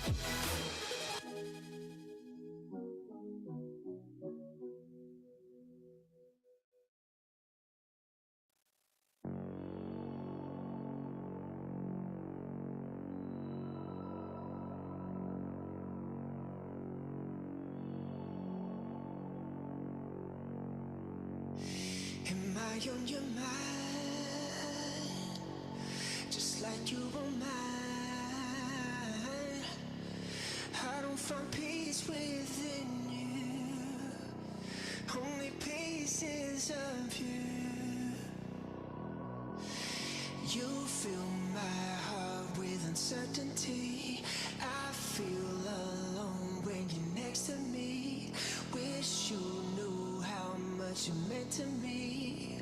Am I on your mind? Just like you were mine. I don't find peace within you, only pieces of you. You fill my heart with uncertainty. I feel alone when you're next to me. Wish you knew how much you meant to me.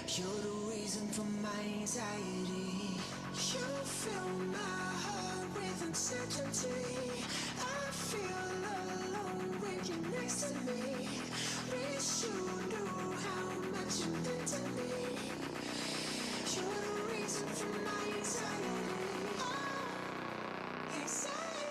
You're the reason for my anxiety. You fill my heart with uncertainty. I feel alone when you're next to me. Wish you knew how much you meant to me. You're the reason for my anxiety. Oh, anxiety.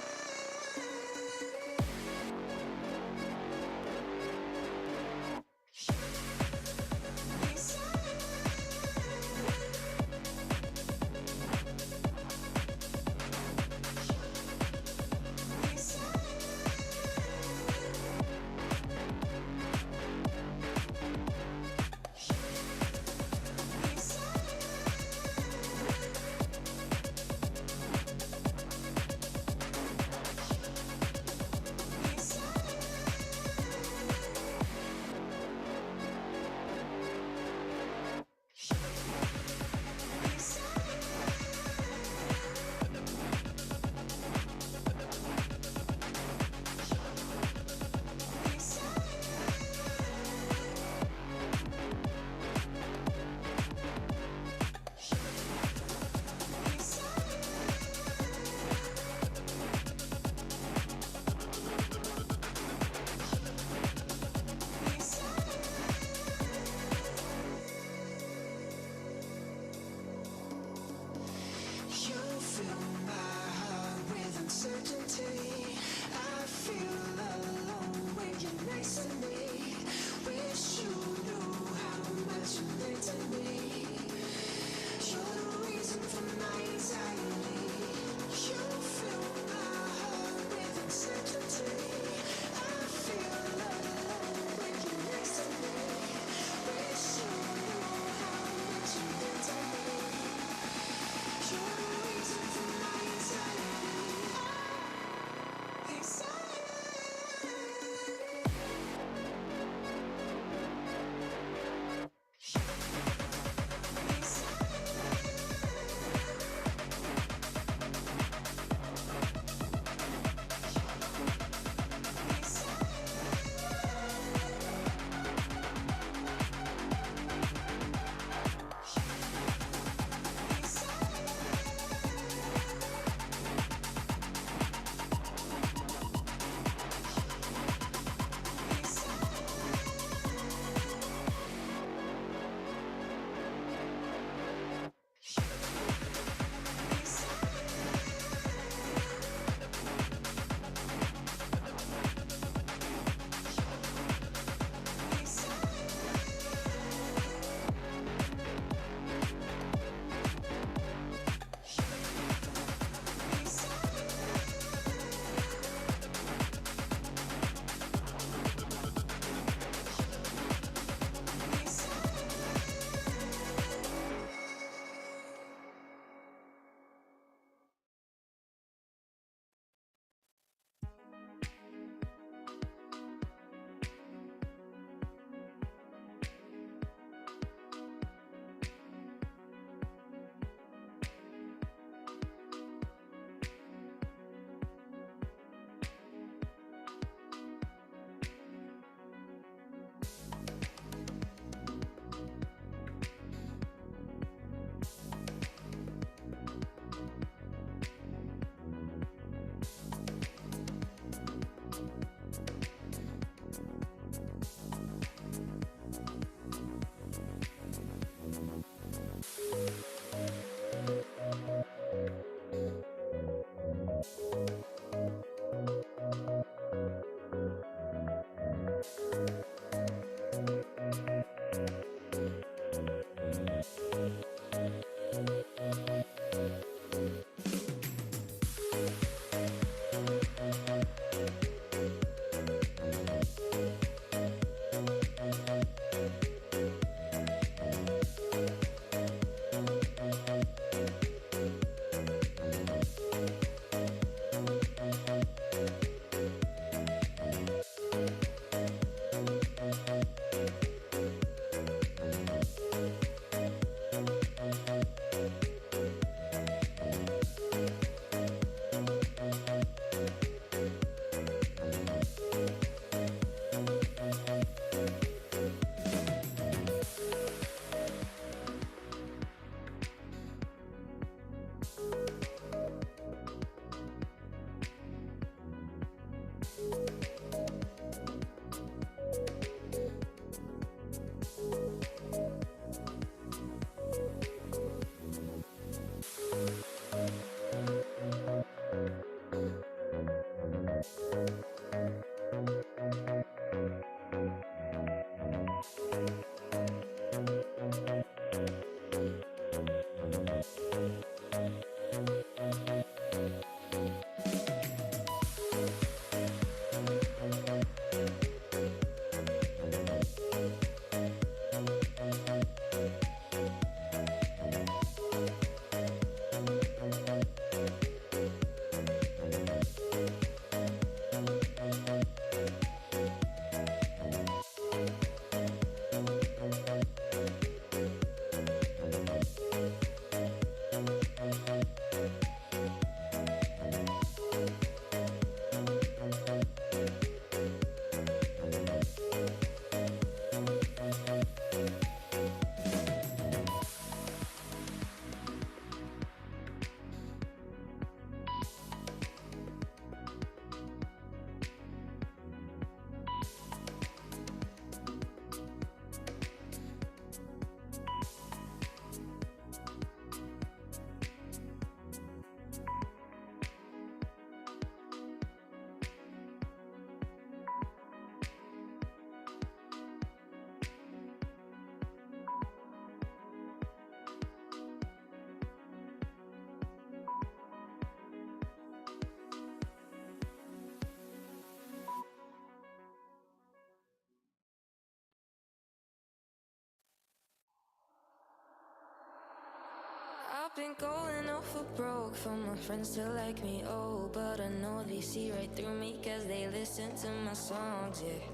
I've been going off for broke for my friends to like me, oh, but I know they see right through me cause they listen to my songs, yeah.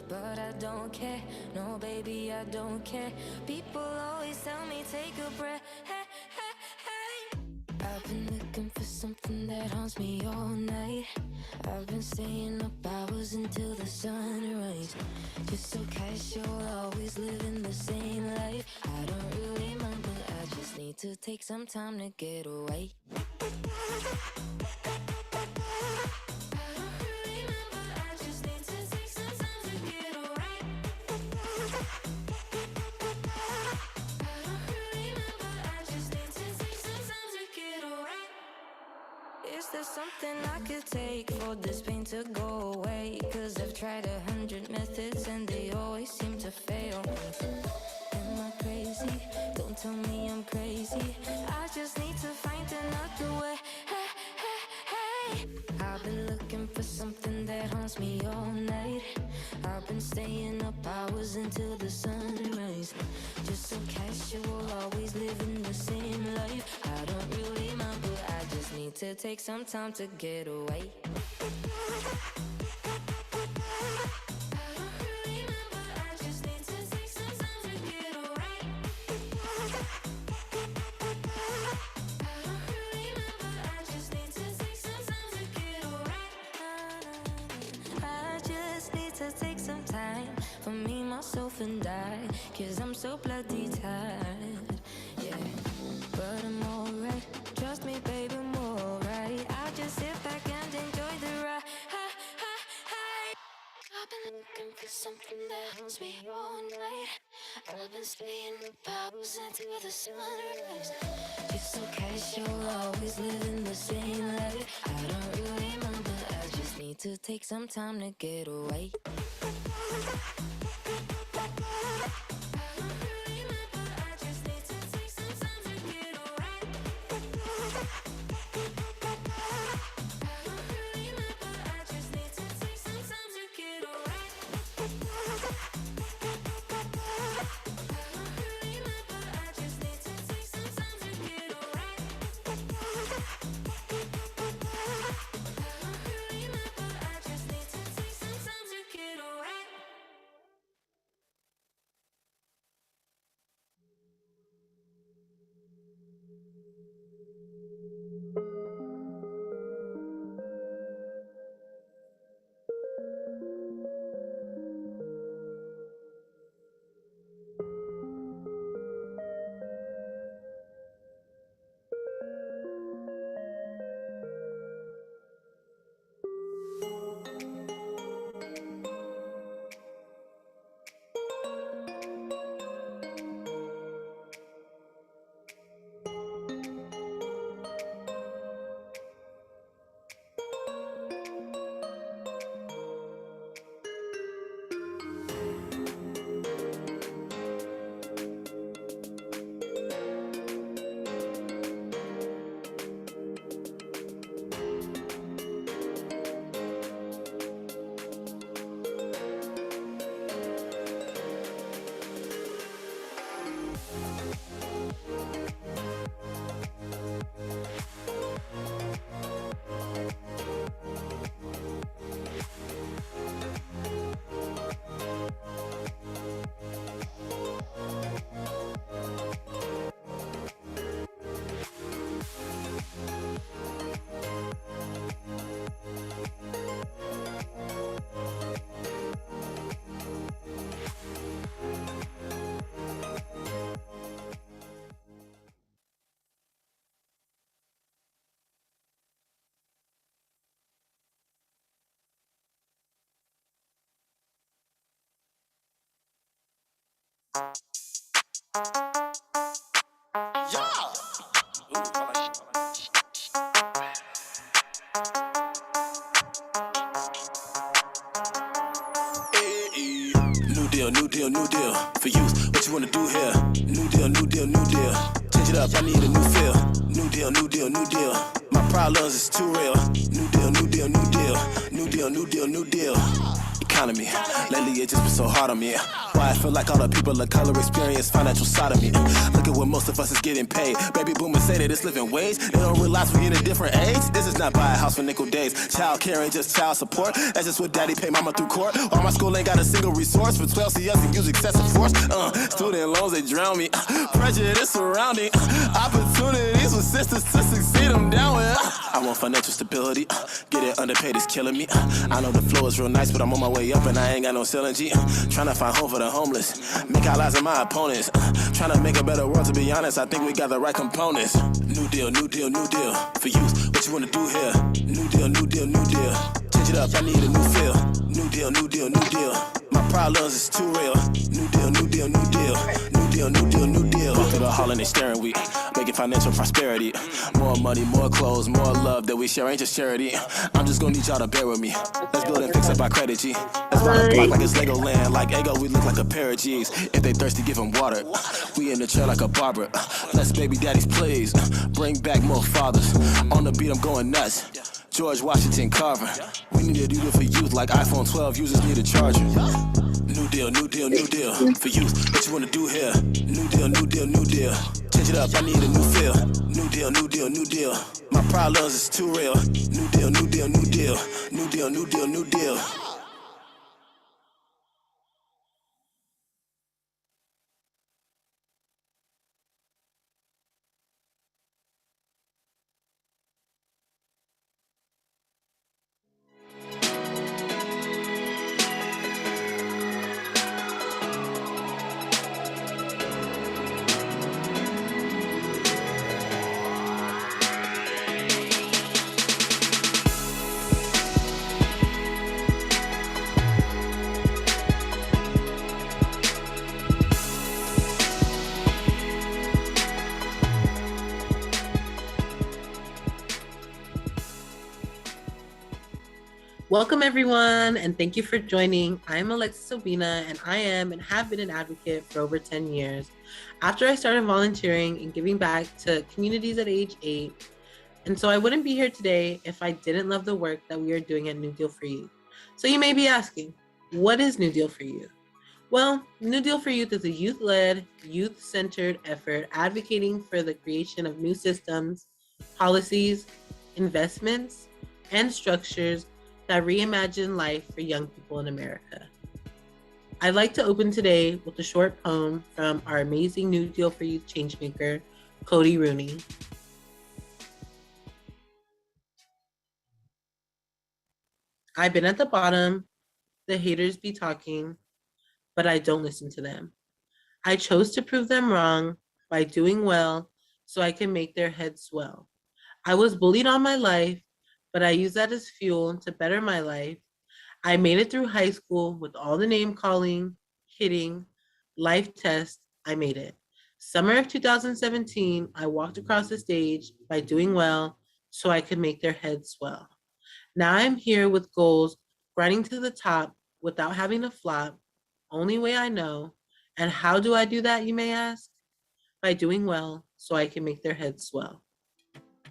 But I don't care, no baby, I don't care. People always tell me take a breath, hey, hey, hey. I've been looking for something that haunts me all night. I've been staying up hours until the sunrise. Just so casual, always living the same life. I don't really mind, but I just need to take some time to get away. Is there something I could take for this pain to go away? Cause I've tried 100 methods and they always seem to fail me. Am I crazy? Don't tell me I'm crazy. I just need to find another way. Hey, hey, hey. I've been looking for something that haunts me all night. I've been staying up hours until the sunrise. Just so casual, always living the same life. I don't really mind, but I just need to take some time to get away. For me, myself and I, cause I'm so bloody tired, yeah. But I'm alright, trust me baby, I'm alright. I just sit back and enjoy the ride. I've been looking for something that haunts me all night. I've been staying up hours until the sunrise. Just so casual, always living the same life. I don't really mind, but I just need to take some time to get away. Get away. New deal. For youth, what you wanna do here? New deal, new deal, new deal. Change it up, I need a new feel. New deal, new deal, new deal. My problems is too real. New deal, new deal, new deal. New deal, new deal, new deal. Economy, lately it just been so hard on me. Why I feel like all the people of color experience financial sodomy. Look at what most of us is getting paid. Baby boomers say that it's living wage. They don't realize we're in a different age. This is not buy a house for nickel days. Child care ain't just child support. That's just what daddy pay mama through court. Or my school ain't got a single resource for 12 CS and use excessive force. Student loans, they drown me. Prejudice surrounding. Opportunities for sisters to succeed, I'm down with. I want financial stability. Getting underpaid is killing me. I know the flow is real nice, but I'm on my way up and I ain't got no ceiling G. Tryna find home for the homeless. Make allies of my opponents. Tryna make a better world, to be honest. I think we got the right components. New deal, new deal, new deal. For youth, what you wanna do here? New deal, new deal, new deal. Change it up, I need a new feel. New deal, new deal, new deal. My problems is too real. New deal, new deal, new deal. New deal, new deal, new deal. Walk through the hall and they staring weak. Making financial prosperity. More money, more clothes, more love that we share ain't just charity. I'm just gonna need y'all to bear with me. Let's build and fix up our credit, G. Let's buy a block like it's Legoland. Like Ego, we look like a pair of G's. If they thirsty, give them water. We in the chair like a barber. Let's baby daddies, please. Bring back more fathers. On the beat, I'm going nuts. George Washington Carver. We need a deal for youth like iPhone 12 users need a charger. New deal, new deal, new deal. For youth, what you wanna do here? New deal, new deal, new deal. Change it up, I need a new feel. New deal, new deal, new deal. My problems is too real. New deal, new deal, new deal. New deal, new deal, new deal. Welcome everyone, and thank you for joining. I'm Alexis Obina, and I am and have been an advocate for over 10 years. After I started volunteering and giving back to communities at age 8, and so I wouldn't be here today if I didn't love the work that we are doing at New Deal for Youth. So you may be asking, what is New Deal for Youth? Well, New Deal for Youth is a youth-led, youth-centered effort advocating for the creation of new systems, policies, investments, and structures that reimagine life for young people in America. I'd like to open today with a short poem from our amazing New Deal for Youth changemaker, Cody Rooney. I've been at the bottom, the haters be talking, but I don't listen to them. I chose to prove them wrong by doing well so I can make their heads swell. I was bullied all my life, but I use that as fuel to better my life. I made it through high school with all the name calling, hitting, life tests, I made it. Summer of 2017, I walked across the stage by doing well so I could make their heads swell. Now I'm here with goals, grinding to the top without having to flop, only way I know. And how do I do that, you may ask? By doing well so I can make their heads swell.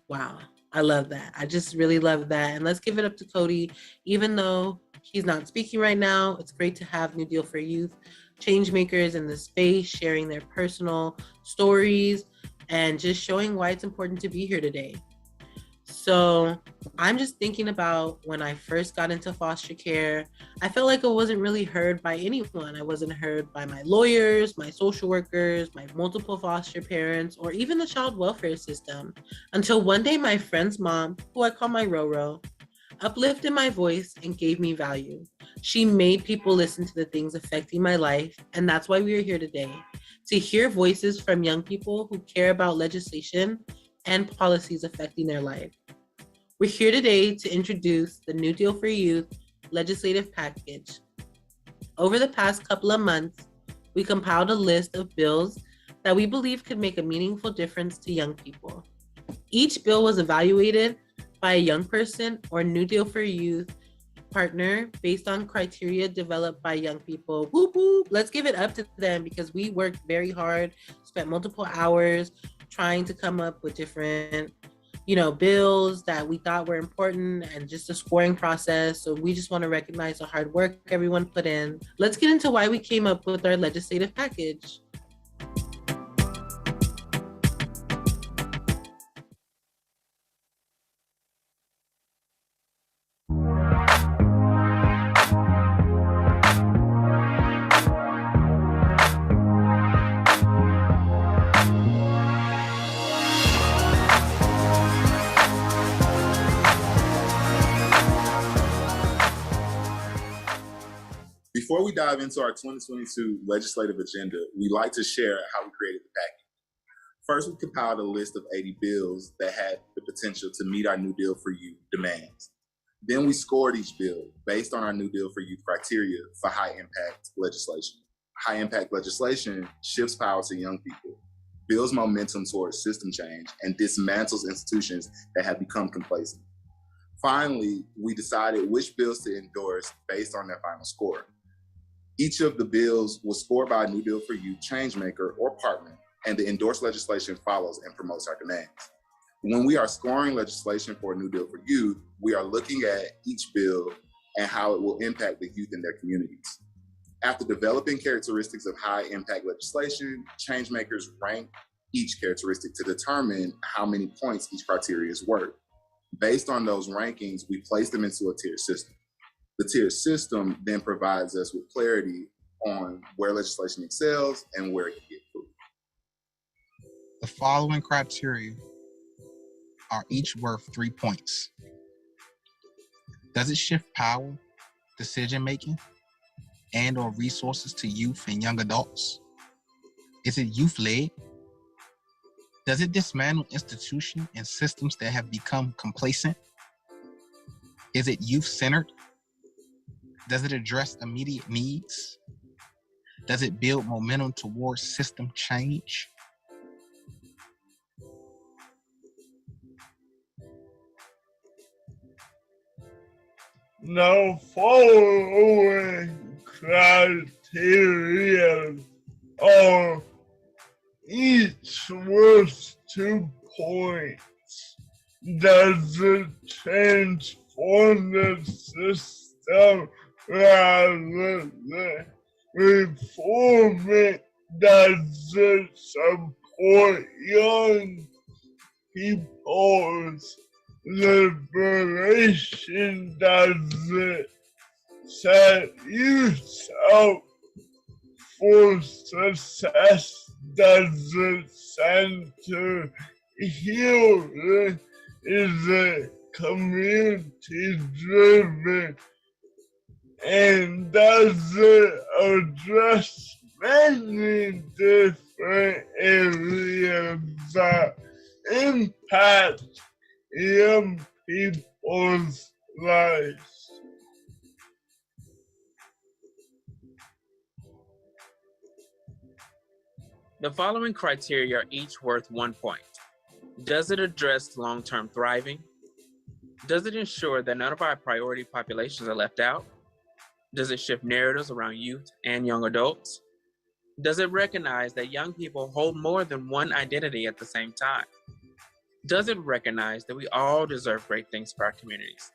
Wow, I love that. I just really love that. And let's give it up to Cody. Even though he's not speaking right now, it's great to have New Deal for Youth change makers in the space, sharing their personal stories and just showing why it's important to be here today. So I'm just thinking about when I first got into foster care, I felt like I wasn't really heard by anyone. I wasn't heard by my lawyers, my social workers, my multiple foster parents, or even the child welfare system. Until one day my friend's mom, who I call my Roro, uplifted my voice and gave me value. She made people listen to the things affecting my life, and that's why we are here today, to hear voices from young people who care about legislation and policies affecting their life. We're here today to introduce the New Deal for Youth legislative package. Over the past couple of months, we compiled a list of bills that we believe could make a meaningful difference to young people. Each bill was evaluated by a young person or New Deal for Youth partner based on criteria developed by young people. Whoop, whoop. Let's give it up to them because we worked very hard, spent multiple hours trying to come up with different bills that we thought were important and just a scoring process. So we just want to recognize the hard work everyone put in. Let's get into why we came up with our legislative package. Before we dive into our 2022 legislative agenda, we'd like to share how we created the package. First, we compiled a list of 80 bills that had the potential to meet our New Deal for Youth demands. Then we scored each bill based on our New Deal for Youth criteria for high impact legislation. High impact legislation shifts power to young people, builds momentum towards system change, and dismantles institutions that have become complacent. Finally, we decided which bills to endorse based on their final score. Each of the bills was scored by a New Deal for Youth changemaker or partner, and the endorsed legislation follows and promotes our demands. When we are scoring legislation for a New Deal for Youth, we are looking at each bill and how it will impact the youth in their communities. After developing characteristics of high impact legislation, changemakers rank each characteristic to determine how many points each criteria is worth. Based on those rankings, we place them into a tiered system. The tiered system then provides us with clarity on where legislation excels and where it can get improved. The following criteria are each worth 3 points. Does it shift power, decision-making, and/or resources to youth and young adults? Is it youth-led? Does it dismantle institutions and systems that have become complacent? Is it youth-centered? Does it address immediate needs? Does it build momentum towards system change? The following criteria are each worth 2 points. Does it transform the system rather than reform it? Does it support young people's liberation? Does it set youth up for success? Does it center healing? Is it community driven? And does it address many different areas that impact young people's lives? The following criteria are each worth 1 point. Does it address long-term thriving? Does it ensure that none of our priority populations are left out? Does it shift narratives around youth and young adults? Does it recognize that young people hold more than one identity at the same time? Does it recognize that we all deserve great things for our communities?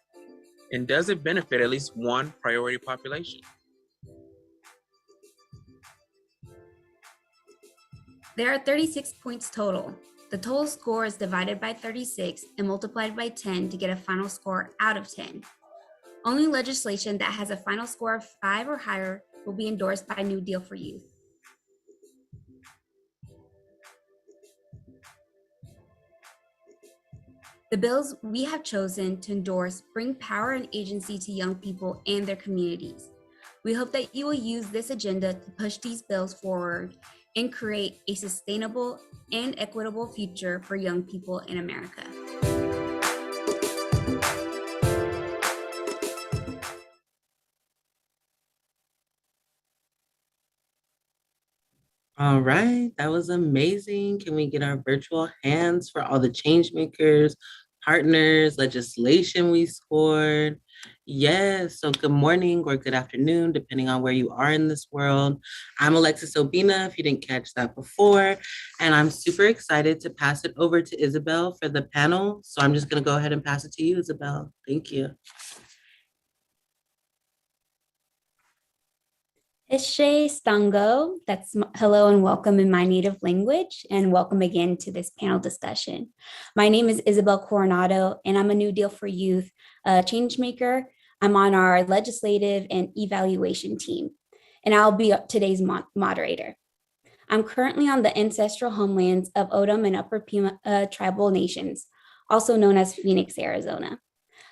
And does it benefit at least one priority population? There are 36 points total. The total score is divided by 36 and multiplied by 10 to get a final score out of 10. Only legislation that has a final score of 5 or higher will be endorsed by New Deal for Youth. The bills we have chosen to endorse bring power and agency to young people and their communities. We hope that you will use this agenda to push these bills forward and create a sustainable and equitable future for young people in America. All right, that was amazing. Can we get our virtual hands for all the change makers, partners, legislation we scored? Yes, so good morning or good afternoon, depending on where you are in this world. I'm Alexis Obina, if you didn't catch that before, and I'm super excited to pass it over to Isabel for the panel. So I'm just going to go ahead and pass it to you, Isabel. Thank you. Ishe Stango, that's hello and welcome in my native language, and welcome again to this panel discussion. My name is Isabel Coronado, and I'm a New Deal for Youth change maker. I'm on our legislative and evaluation team, and I'll be today's moderator. I'm currently on the ancestral homelands of Odom and Upper Pima tribal nations, also known as Phoenix, Arizona.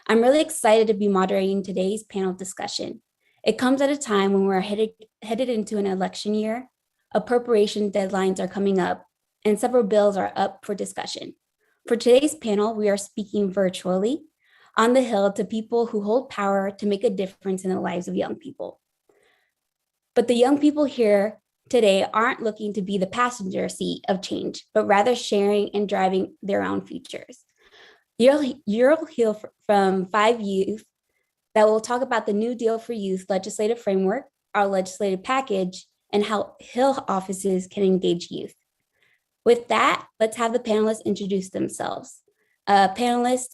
I'm really excited to be moderating today's panel discussion. It comes at a time when we're headed into an election year, appropriation deadlines are coming up, and several bills are up for discussion. For today's panel, we are speaking virtually on the Hill to people who hold power to make a difference in the lives of young people. But the young people here today aren't looking to be the passenger seat of change, but rather sharing and driving their own futures. You'll hear from 5 youth that will talk about the New Deal for Youth legislative framework, our legislative package, and how Hill offices can engage youth. With that, let's have the panelists introduce themselves. Panelists,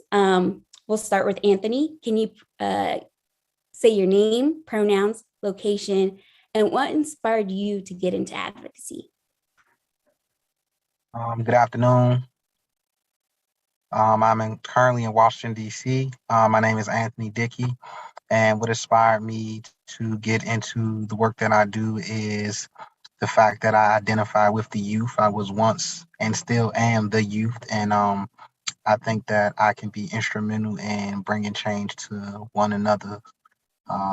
we'll start with Anthony. Can you say your name, pronouns, location, and what inspired you to get into advocacy? Good afternoon. I'm currently in Washington, D.C. My name is Anthony Dickey, and what inspired me to get into the work that I do is the fact that I identify with the youth. I was once and still am the youth, and I think that I can be instrumental in bringing change to one another's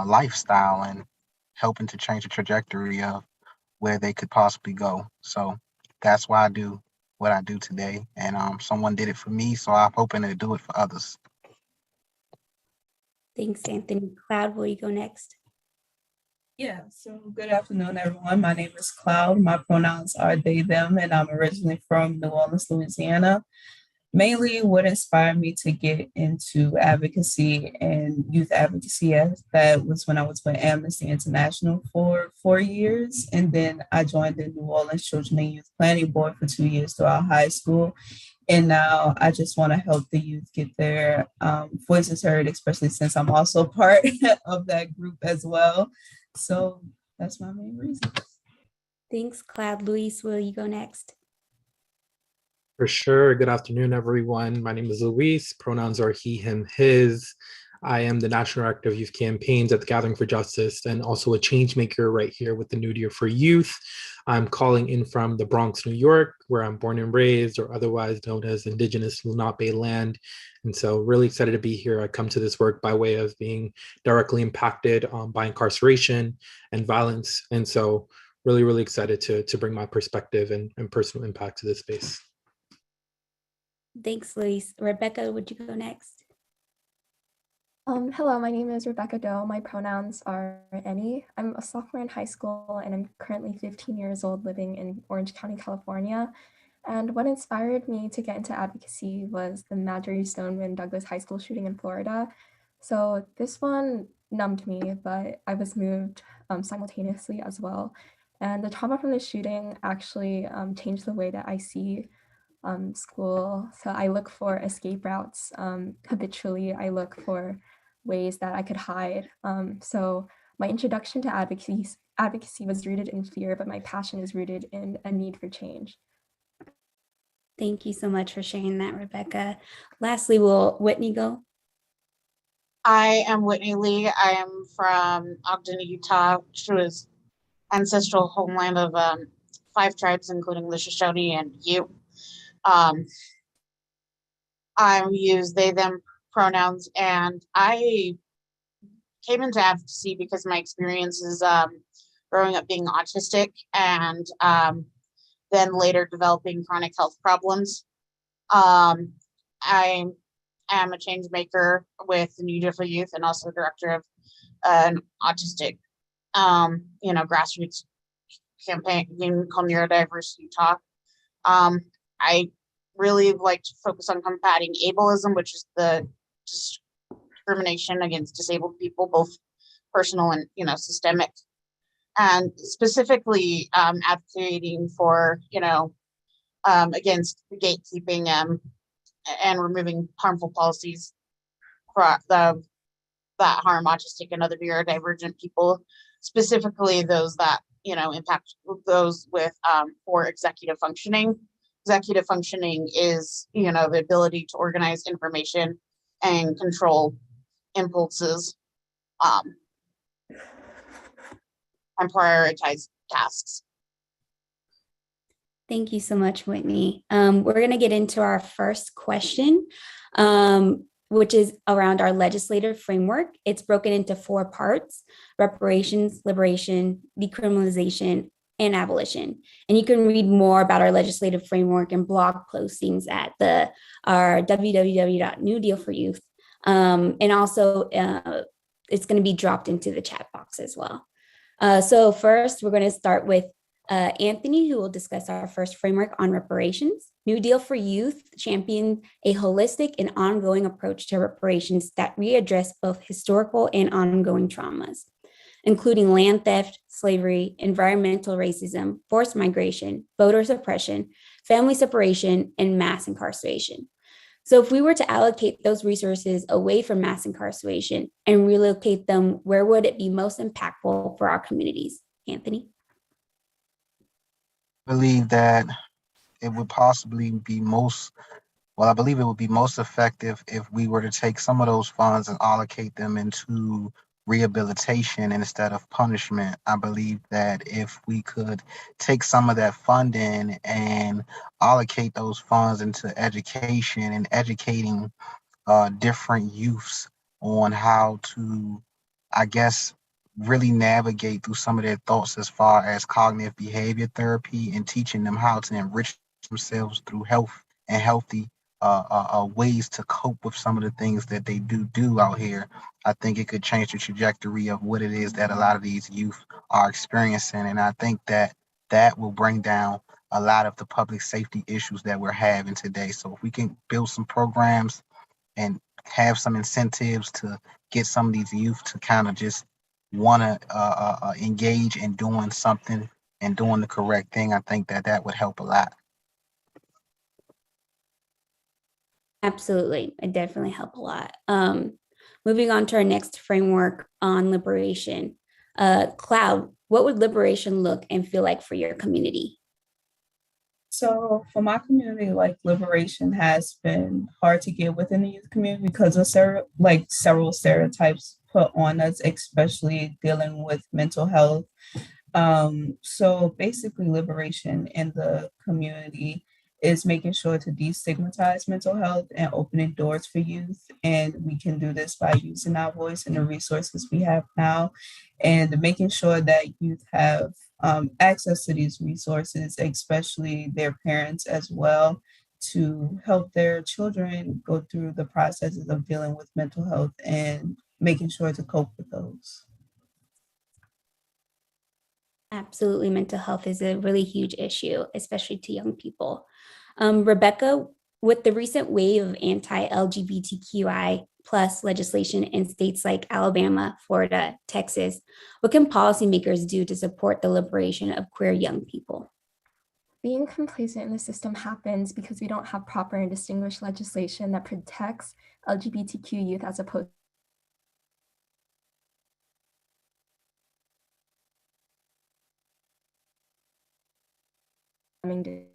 lifestyle and helping to change the trajectory of where they could possibly go. So that's why I do what I do today. And someone did it for me, so I'm hoping to do it for others. Thanks, Anthony. Cloud, will you go next? Yeah, so good afternoon, everyone. My name is Cloud. My pronouns are they, them, and I'm originally from New Orleans, Louisiana. Mainly what inspired me to get into advocacy and youth advocacy, that was when I was with Amnesty International for 4 years. And then I joined the New Orleans Children and Youth Planning Board for 2 years throughout high school. And now I just want to help the youth get their voices heard, especially since I'm also part of that group as well. So that's my main reason. Thanks, Cloud. Luis, will you go next? For sure. Good afternoon, everyone. My name is Luis. Pronouns are he, him, his. I am the National Director of Youth Campaigns at the Gathering for Justice and also a change maker right here with the New Deal for Youth. I'm calling in from the Bronx, New York, where I'm born and raised, or otherwise known as Indigenous Lenape land. And so really excited to be here. I come to this work by way of being directly impacted by incarceration and violence. And so really, really excited to bring my perspective and personal impact to this space. Thanks, Luis. Rebecca, would you go next? Hello, my name is Rebecca Doe. My pronouns are any. I'm a sophomore in high school and I'm currently 15 years old living in Orange County, California. And what inspired me to get into advocacy was the Marjorie Stoneman Douglas High School shooting in Florida. So this one numbed me, but I was moved simultaneously as well. And the trauma from the shooting actually changed the way that I see school. So I look for escape routes habitually. I look for ways that I could hide. So my introduction to advocacy was rooted in fear, but my passion is rooted in a need for change. Thank you so much for sharing that, Rebecca. Lastly, will Whitney go? I am Whitney Lee. I am from Ogden, Utah, which was ancestral homeland of 5 tribes, including the Shoshone and Ute. I use they, them pronouns, and I came into advocacy because my experiences growing up being autistic and then later developing chronic health problems. I am a change maker with the New Deal for Youth and also director of an autistic, grassroots campaign called Neurodiversity Talk. I really like to focus on combating ableism, which is the discrimination against disabled people, both personal and systemic, and specifically advocating for against the gatekeeping and removing harmful policies that harm autistic and other neurodivergent people, specifically those that impact those with poor executive functioning. Executive functioning is the ability to organize information and control impulses and prioritize tasks. Thank you so much, Whitney. We're going to get into our first question, which is around our legislative framework. It's broken into 4 parts: reparations, liberation, decriminalization, and abolition. And you can read more about our legislative framework and blog postings at our www.newdealforyouth. And also, it's going to be dropped into the chat box as well. So first, we're going to start with Anthony, who will discuss our first framework on reparations. New Deal for Youth champions a holistic and ongoing approach to reparations that readdress both historical and ongoing traumas, including land theft, slavery, environmental racism, forced migration, voter suppression, family separation, and mass incarceration. So if we were to allocate those resources away from mass incarceration and relocate them, where would it be most impactful for our communities? Anthony? I believe that it would possibly be I believe it would be most effective if we were to take some of those funds and allocate them into rehabilitation instead of punishment. I believe that if we could take some of that funding and allocate those funds into education and educating different youths on how to, I guess, really navigate through some of their thoughts as far as cognitive behavior therapy and teaching them how to enrich themselves through health and healthy ways to cope with some of the things that they do out here. I think it could change the trajectory of what it is that a lot of these youth are experiencing. And I think that will bring down a lot of the public safety issues that we're having today. So if we can build some programs and have some incentives to get some of these youth to kind of just want to engage in doing something and doing the correct thing, I think that would help a lot. Absolutely. It definitely help a lot. Moving on to our next framework on liberation. Cloud, what would liberation look and feel like for your community? So for my community, like liberation has been hard to get within the youth community because of several stereotypes put on us, especially dealing with mental health. So basically liberation in the community is making sure to destigmatize mental health and opening doors for youth. And we can do this by using our voice and the resources we have now and making sure that youth have access to these resources, especially their parents as well, to help their children go through the processes of dealing with mental health and making sure to cope with those. Absolutely. Mental health is a really huge issue, especially to young people. Rebecca, with the recent wave of anti-LGBTQI plus legislation in states like Alabama, Florida, Texas, what can policymakers do to support the liberation of queer young people? Being complacent in the system happens because we don't have proper and distinguished legislation that protects LGBTQ youth as opposed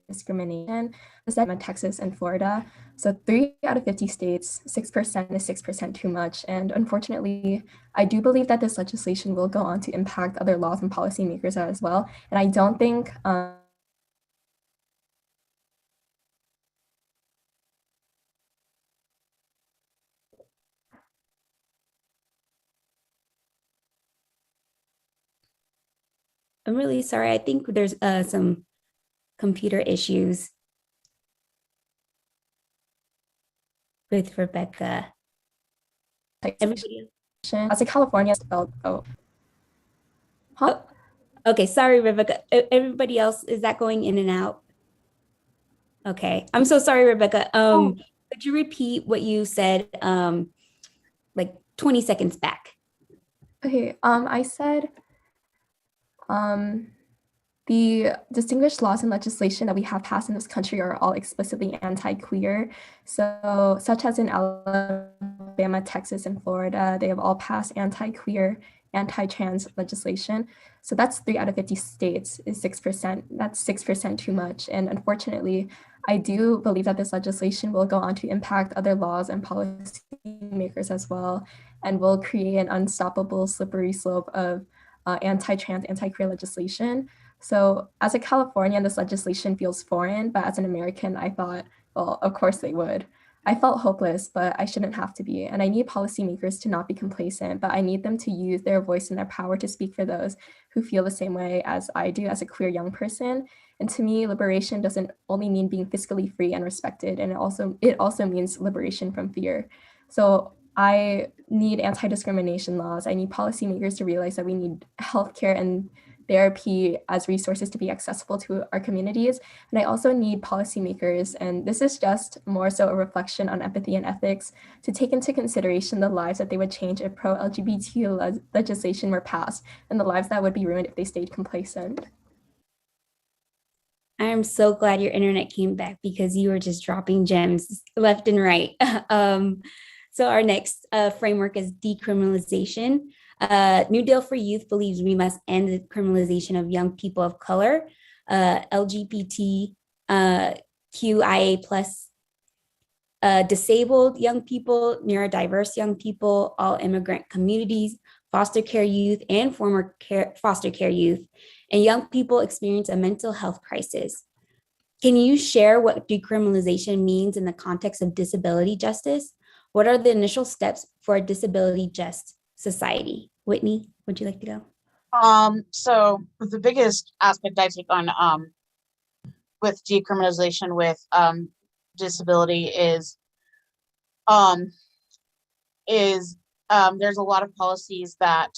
discrimination, in Texas and Florida. So 3 out of 50 states, 6% is 6% too much. And unfortunately, I do believe that this legislation will go on to impact other laws and policymakers as well. And I don't think I'm really sorry. I think there's some computer issues with Rebecca. Everybody as a California spelled Okay, sorry, Rebecca. Everybody else, is that going in and out? Okay, I'm so sorry, Rebecca. Could you repeat what you said like 20 seconds back? Okay, I said um, the distinguished laws and legislation that we have passed in this country are all explicitly anti-queer. So, such as in Alabama, Texas, and Florida, they have all passed anti-queer, anti-trans legislation. So that's 3 out of 50 states is 6%. That's 6% too much. And unfortunately, I do believe that this legislation will go on to impact other laws and policy makers as well, and will create an unstoppable slippery slope of anti-trans, anti-queer legislation. So as a Californian, this legislation feels foreign, but as an American, I thought, well, of course they would. I felt hopeless, but I shouldn't have to be. And I need policymakers to not be complacent, but I need them to use their voice and their power to speak for those who feel the same way as I do as a queer young person. And to me, liberation doesn't only mean being fiscally free and respected, and it also means liberation from fear. So I need anti-discrimination laws. I need policymakers to realize that we need healthcare and therapy as resources to be accessible to our communities. And I also need policymakers, and this is just more so a reflection on empathy and ethics, to take into consideration the lives that they would change if pro-LGBT legislation were passed, and the lives that would be ruined if they stayed complacent. I'm so glad your internet came back because you were just dropping gems left and right. So our next framework is decriminalization. New Deal for Youth believes we must end the criminalization of young people of color, LGBT, QIA plus, disabled young people, neurodiverse young people, all immigrant communities, foster care youth, and former foster care youth, and young people experience a mental health crisis. Can you share what decriminalization means in the context of disability justice? What are the initial steps for a disability just society? Whitney, would you like to go? So the biggest aspect I take on with decriminalization with disability is there's a lot of policies that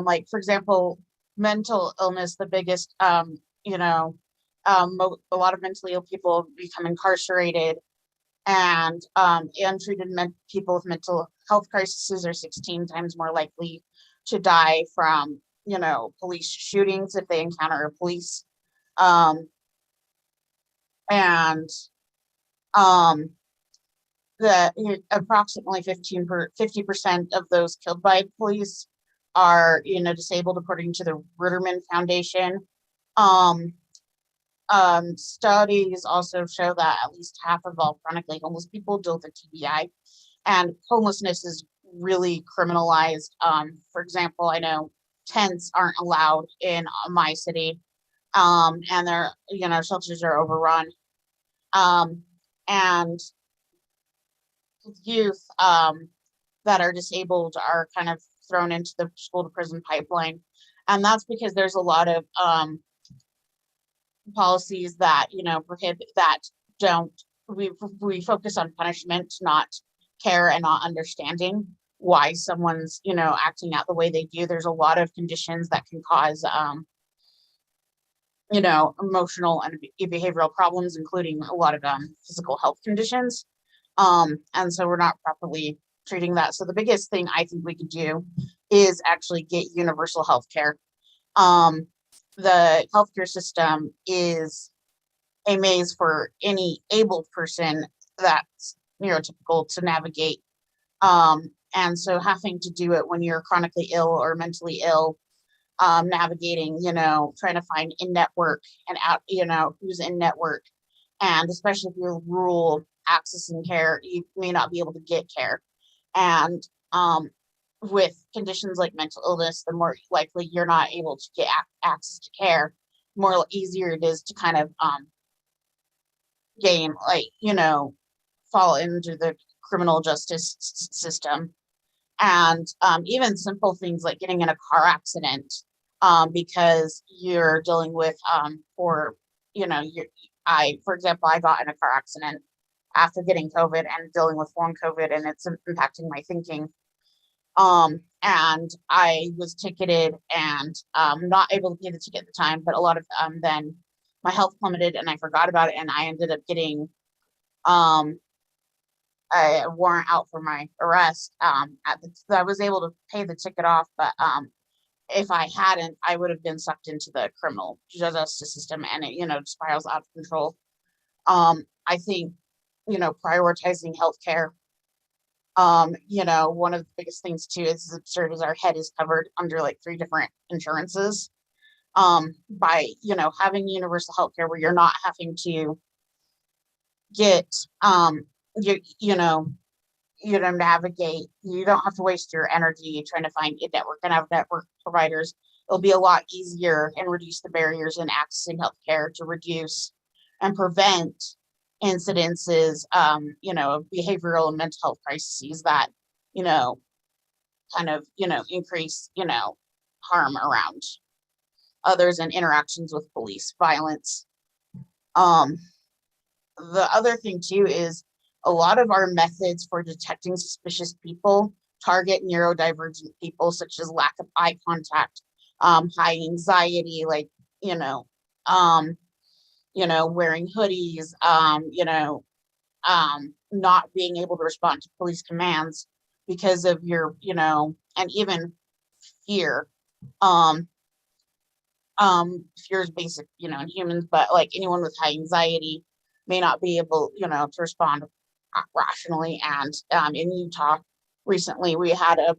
like, for example, mental illness, the biggest a lot of mentally ill people become incarcerated, and untreated people with mental health crises are 16 times more likely to die from police shootings if they encounter a police, and the approximately 50% of those killed by police are disabled, according to the Ruderman Foundation. Studies also show that at least half of all chronically homeless people deal with a TBI, and homelessness is really criminalized. For example, I know tents aren't allowed in my city, and their shelters are overrun, and youth that are disabled are kind of thrown into the school to prison pipeline, and that's because there's a lot of policies that prohibit that. Don't we focus on punishment, not care, and not understanding why someone's acting out the way they do. There's a lot of conditions that can cause emotional and behavioral problems, including a lot of physical health conditions, and so we're not properly treating that. So the biggest thing I think we could do is actually get universal health care. The healthcare system is a maze for any able person that's neurotypical to navigate. And so having to do it when you're chronically ill or mentally ill, navigating, trying to find in network and out, who's in network. And especially if you're rural, accessing care, you may not be able to get care. And with conditions like mental illness, the more likely you're not able to get access to care, more easier it is to kind of gain, fall into the criminal justice system. And even simple things like getting in a car accident, because you're dealing with for example, I got in a car accident after getting COVID and dealing with long COVID, and it's impacting my thinking. And I was ticketed and not able to pay the ticket at the time, but a lot of then my health plummeted and I forgot about it, and I ended up getting a warrant out for my arrest. So I was able to pay the ticket off, but if I hadn't, I would have been sucked into the criminal justice system, and it, spirals out of control. I think, prioritizing healthcare. One of the biggest things too is as absurd as our head is covered under like 3 different insurances. By having universal healthcare where you're not having to get navigate, you don't have to waste your energy trying to find a network and have network providers. It'll be a lot easier and reduce the barriers in accessing healthcare to reduce and prevent incidences, of behavioral and mental health crises that, increase, harm around others and interactions with police violence. The other thing too is a lot of our methods for detecting suspicious people target neurodivergent people, such as lack of eye contact, high anxiety, like, wearing hoodies, not being able to respond to police commands because of your, and even fear. Fear is basic, in humans, but like anyone with high anxiety may not be able, to respond rationally. And in Utah, recently we had a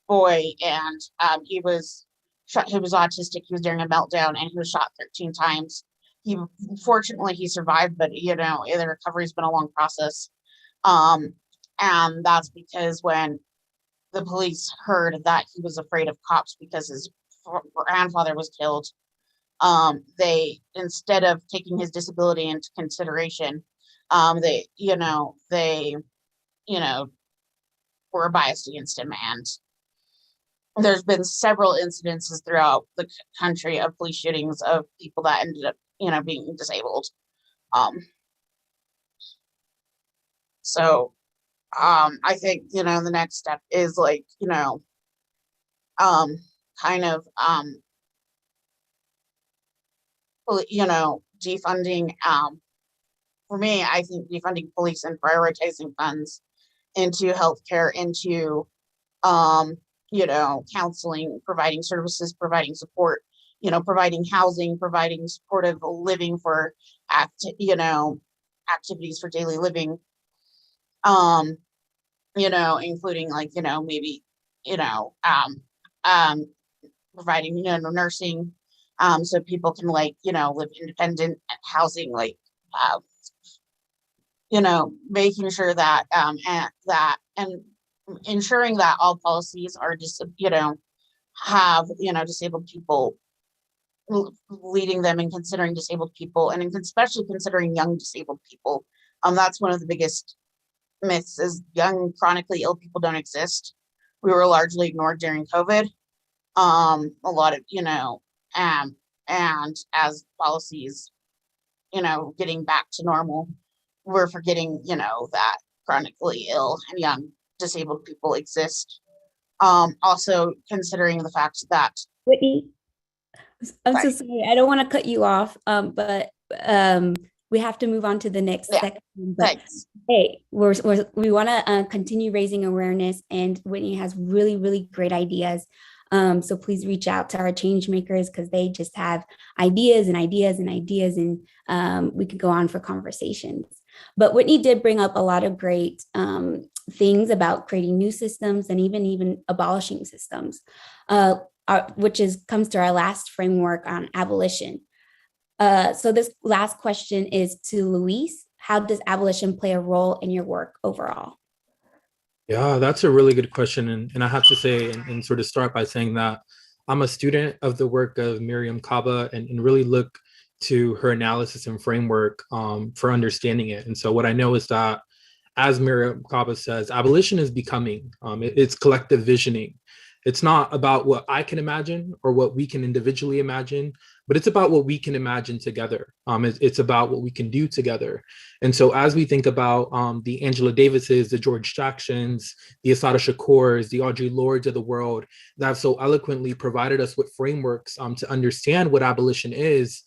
boy, and he was shot. He was autistic. He was during a meltdown, and he was shot 13 times. Fortunately he survived, but the recovery's been a long process. And that's because when the police heard that he was afraid of cops because his grandfather was killed, they, instead of taking his disability into consideration, they were biased against him. And there's been several incidences throughout the country of police shootings of people that ended up, being disabled. So I think, the next step is like, defunding. For me, I think defunding police and prioritizing funds into healthcare, into counseling, providing services, providing support, providing housing, providing supportive living for activities for daily living, including like, maybe, providing, nursing, so people can like, live independent housing, like, making sure that, and ensuring that all policies are just, have, disabled people, leading them and considering disabled people, and especially considering young disabled people. That's one of the biggest myths, is young chronically ill people don't exist. We were largely ignored during COVID. A lot of, and as policies, getting back to normal, we're forgetting, that chronically ill and young disabled people exist. Also considering the fact that Whitney, I'm so sorry. I don't want to cut you off, but we have to move on to the next section. But thanks. hey, we want to continue raising awareness, and Whitney has really, really great ideas. So please reach out to our change makers, because they just have ideas and ideas and ideas, and we could go on for conversations. But Whitney did bring up a lot of great things about creating new systems and even abolishing systems, which comes to our last framework on abolition. So this last question is to Luis. How does abolition play a role in your work overall? Yeah, that's a really good question. And I have to say, and sort of start by saying that I'm a student of the work of Miriam Kaba, and really look to her analysis and framework for understanding it. And so what I know is that, as Miriam Kaba says, abolition is becoming, it's collective visioning. It's not about what I can imagine or what we can individually imagine, but it's about what we can imagine together. It's about what we can do together. And so as we think about the Angela Davises, the George Jacksons, the Assata Shakurs, the Audre Lordes of the world that have so eloquently provided us with frameworks to understand what abolition is,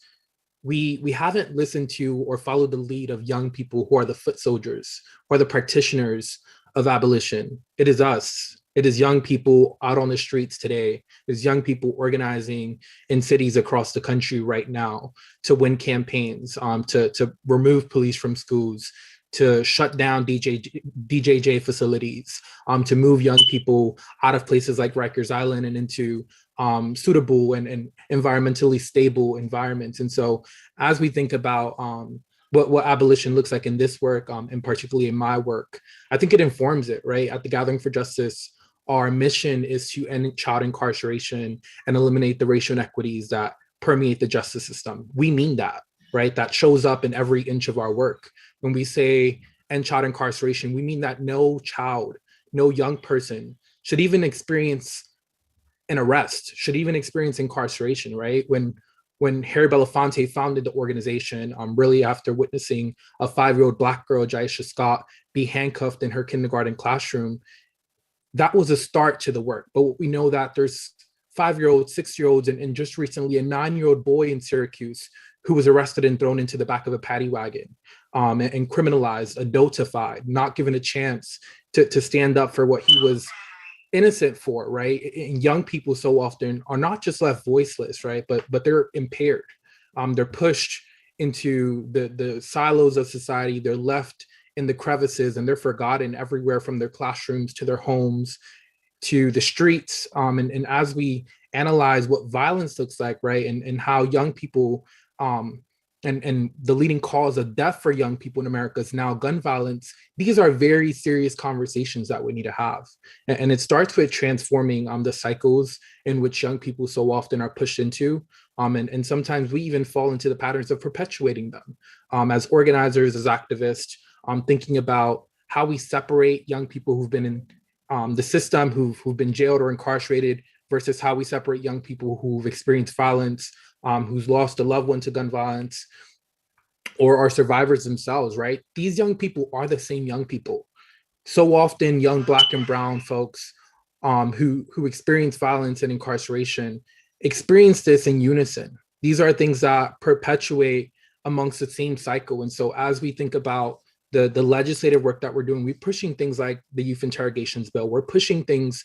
we haven't listened to or followed the lead of young people who are the foot soldiers, who are the practitioners of abolition. It is us. It is young people out on the streets today. It is young people organizing in cities across the country right now to win campaigns, to remove police from schools, to shut down DJJ facilities, to move young people out of places like Rikers Island and into suitable and environmentally stable environments. And so as we think about what abolition looks like in this work, and particularly in my work, I think it informs it, right? At the Gathering for Justice, our mission is to end child incarceration and eliminate the racial inequities that permeate the justice system. We mean that, right? That shows up in every inch of our work. When we say end child incarceration, we mean that no child, no young person should even experience an arrest, should even experience incarceration, right? When Harry Belafonte founded the organization, really after witnessing a 5-year-old Black girl, Jaisha Scott, be handcuffed in her kindergarten classroom, that was a start to the work. But we know that there's 5-year-olds, 6-year-olds, and just recently a 9-year-old boy in Syracuse who was arrested and thrown into the back of a paddy wagon, and criminalized, adultified, not given a chance to stand up for what he was innocent for, right? And young people so often are not just left voiceless, right? But they're impaired. They're pushed into the silos of society. They're left in the crevices and they're forgotten everywhere from their classrooms to their homes to the streets. And as we analyze what violence looks like, right? And how young people and the leading cause of death for young people in America is now gun violence. These are very serious conversations that we need to have. And it starts with transforming the cycles in which young people so often are pushed into. And sometimes we even fall into the patterns of perpetuating them. As organizers, as activists, thinking about how we separate young people who've been in the system, who've been jailed or incarcerated, versus how we separate young people who've experienced violence, who's lost a loved one to gun violence, or are survivors themselves, right? These young people are the same young people. So often young Black and brown folks who experience violence and incarceration experience this in unison. These are things that perpetuate amongst the same cycle. And so as we think about the legislative work that we're doing, we're pushing things like the Youth Interrogations Bill. We're pushing things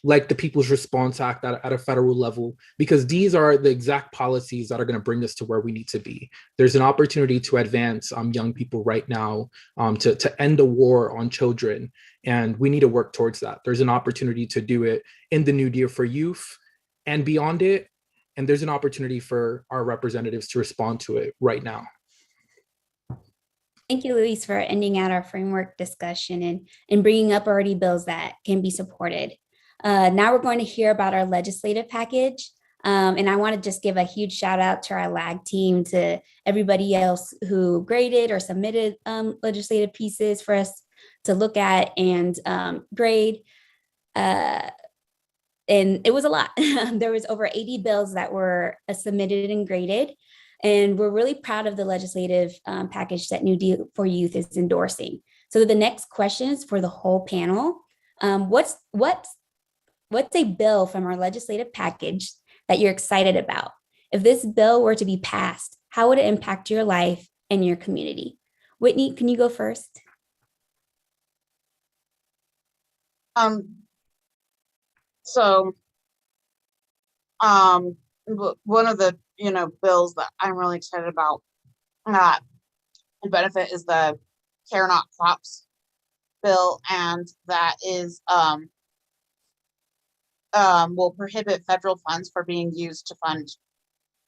like the People's Response Act at a federal level, because these are the exact policies that are going to bring us to where we need to be. There's an opportunity to advance young people right now, to end a war on children, and we need to work towards that. There's an opportunity to do it in the New Deal for Youth and beyond it, and there's an opportunity for our representatives to respond to it right now. Thank you, Luis, for ending out our framework discussion and bringing up already bills that can be supported. Now we're going to hear about our legislative package. And I want to just give a huge shout out to our LAG team, to everybody else who graded or submitted legislative pieces for us to look at and grade. And it was a lot. There was over 80 bills that were submitted and graded. And we're really proud of the legislative package that New Deal for Youth is endorsing. So the next question is for the whole panel. What's a bill from our legislative package that you're excited about? If this bill were to be passed, how would it impact your life and your community? Whitney, can you go first? One of the bills that I'm really excited about and benefit is the Care Not Cops bill, and that is will prohibit federal funds for being used to fund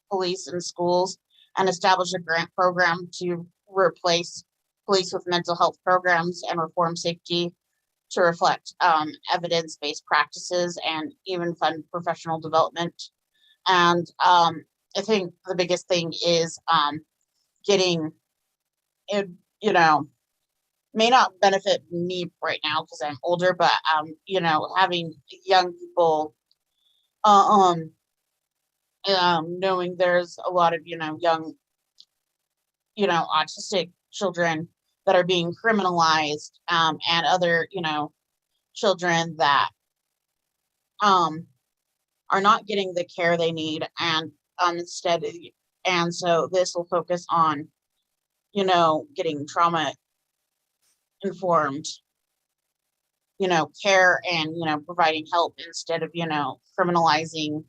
police in schools and establish a grant program to replace police with mental health programs and reform safety to reflect evidence-based practices and even fund professional development. And I think the biggest thing is getting it, may not benefit me right now because I'm older, but having young people, uh, knowing there's a lot of young autistic children that are being criminalized, and other children that um are not getting the care they need, and instead, and so this will focus on getting trauma informed care, and providing help instead of criminalizing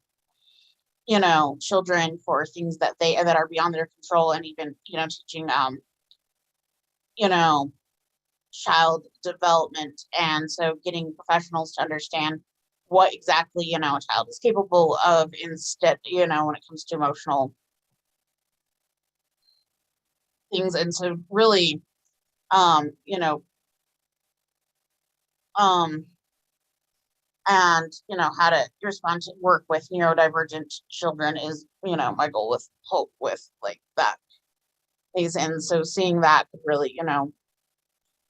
children for things that are beyond their control, and even teaching you know child development, and so getting professionals to understand what exactly a child is capable of, instead when it comes to emotional things, and so really you know um and how to respond to work with neurodivergent children is my goal with hope with like that phase. And so seeing that could really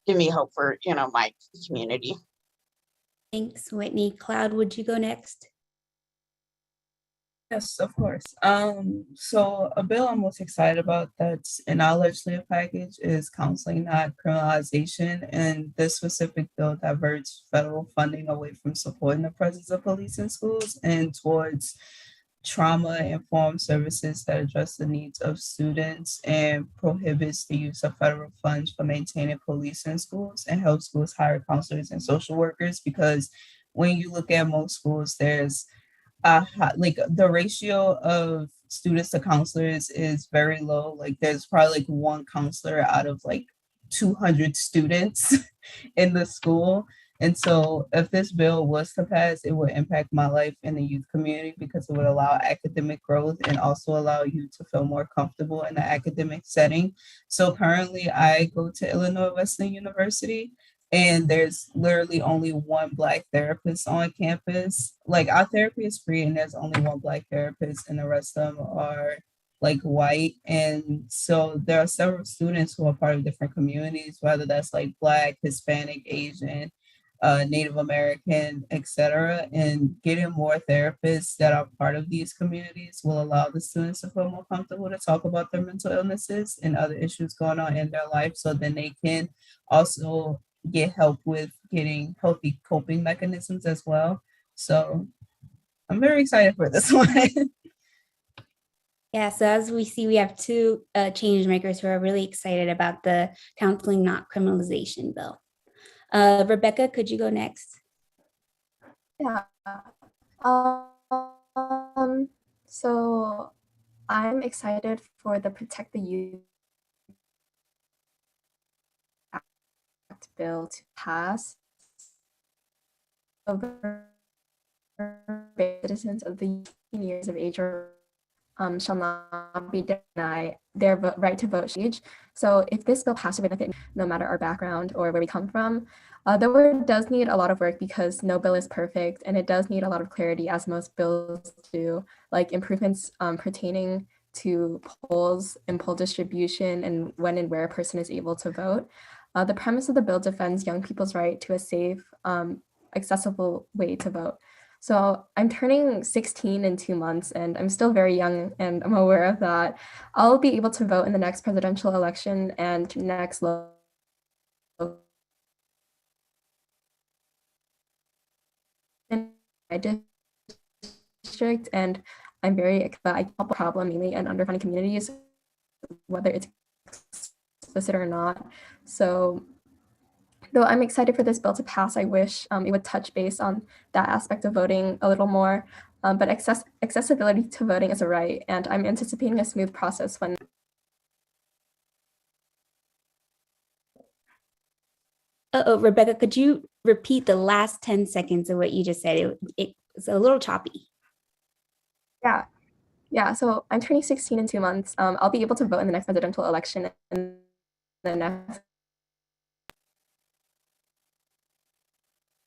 give me hope for my community. Thanks, Whitney. Cloud, would you go next? Yes, of course. So a bill I'm most excited about that's in our legislative package is counseling, not criminalization. And this specific bill diverts federal funding away from supporting the presence of police in schools and towards trauma-informed services that address the needs of students, and prohibits the use of federal funds for maintaining police in schools, and helps schools hire counselors and social workers. Because when you look at most schools, there's like the ratio of students to counselors is very low. Like there's probably like one counselor out of like 200 students in the school. And so if this bill was to pass, it would impact my life in the youth community because it would allow academic growth and also allow you to feel more comfortable in the academic setting. So currently I go to Illinois Wesleyan University, and there's literally only one Black therapist on campus. Like our therapy is free, and there's only one Black therapist, and the rest of them are like white. And so there are several students who are part of different communities, whether that's like Black, Hispanic, Asian, Native American, etc. And getting more therapists that are part of these communities will allow the students to feel more comfortable to talk about their mental illnesses and other issues going on in their life, so then they can also get help with getting healthy coping mechanisms as well. So I'm very excited for this one. Yeah, so as we see, we have two change makers who are really excited about the counseling, not criminalization bill. Rebecca, could you go next? Yeah. So I'm excited for the Protect the Youth Act bill to pass. Citizens of the 18 years of age shall not be denied their right to vote age. So if this bill passes, benefit no matter our background or where we come from. Though it does need a lot of work because no bill is perfect, and it does need a lot of clarity, as most bills do, like improvements pertaining to polls and poll distribution and when and where a person is able to vote. The premise of the bill defends young people's right to a safe, accessible way to vote. So I'm turning 16 in 2 months, and I'm still very young, and I'm aware of that. I'll be able to vote in the next presidential election and next local in my district, and I'm very I help a problem mainly in underfunded communities, whether it's explicit or not. So though I'm excited for this bill to pass, I wish it would touch base on that aspect of voting a little more. But accessibility to voting is a right, and I'm anticipating a smooth process when. Rebecca, could you repeat the last 10 seconds of what you just said? It's a little choppy. Yeah. So I'm turning 16 in 2 months. I'll be able to vote in the next presidential election and the next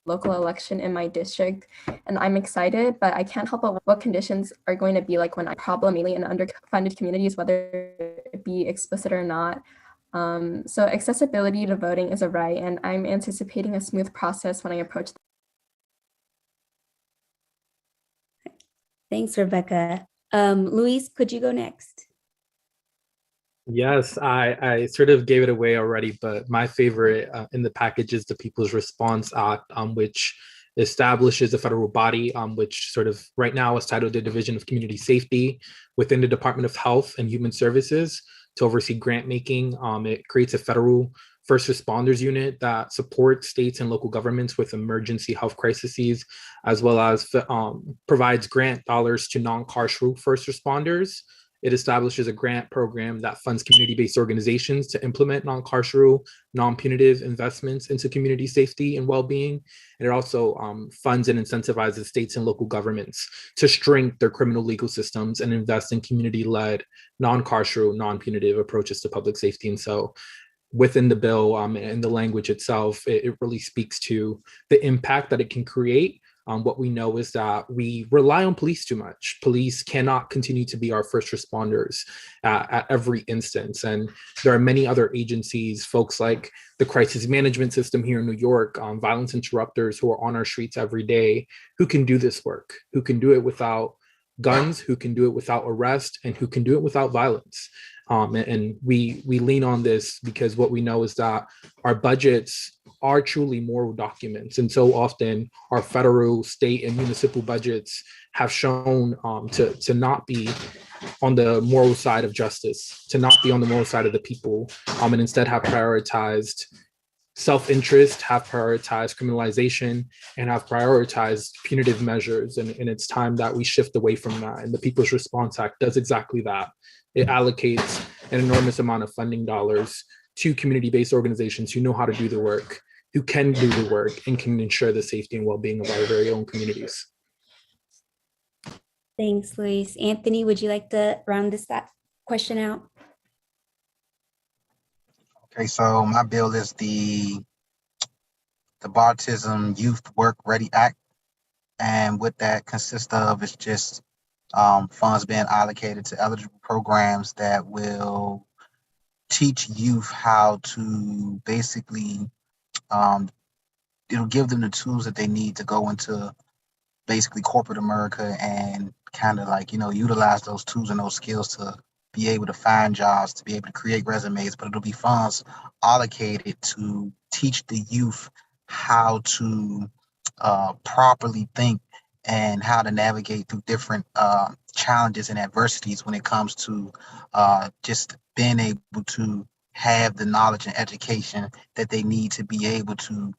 local election in my district, and I'm excited, but I can't help but what conditions are going to be like when I problem mainly in underfunded communities, whether it be explicit or not. So accessibility to voting is a right, and I'm anticipating a smooth process when I approach. Thanks, Rebecca. Luis, could you go next? Yes, I sort of gave it away already, but my favorite in the package is the People's Response Act, which establishes a federal body, which sort of right now is titled the Division of Community Safety within the Department of Health and Human Services to oversee grant making. It creates a federal first responders unit that supports states and local governments with emergency health crises, as well as provides grant dollars to non-carceral first responders. It establishes a grant program that funds community-based organizations to implement non-carceral, non-punitive investments into community safety and well-being. And it also funds and incentivizes states and local governments to strengthen their criminal legal systems and invest in community-led, non-carceral, non-punitive approaches to public safety. And so within the bill and the language itself, it really speaks to the impact that it can create. What we know is that we rely on police too much. Police cannot continue to be our first responders at every instance. And there are many other agencies, folks like the crisis management system here in New York, violence interrupters who are on our streets every day, who can do this work, who can do it without guns, who can do it without arrest, and who can do it without violence. And we lean on this because what we know is that our budgets are truly moral documents. And so often our federal, state, and municipal budgets have shown to not be on the moral side of justice, to not be on the moral side of the people, and instead have prioritized self-interest, have prioritized criminalization, and have prioritized punitive measures. And it's time that we shift away from that. And the People's Response Act does exactly that. It allocates an enormous amount of funding dollars to community-based organizations who know how to do the work, who can do the work, and can ensure the safety and well-being of our very own communities. Thanks, Luis. Anthony, would you like to round that question out? Okay, so my bill is the Autism Youth Work Ready Act. And what that consists of is just funds being allocated to eligible programs that will teach youth how to basically, it'll give them the tools that they need to go into basically corporate America and kind of like, utilize those tools and those skills to be able to find jobs, to be able to create resumes, but it'll be funds allocated to teach the youth how to properly think and how to navigate through different challenges and adversities when it comes to just being able to have the knowledge and education that they need to be able to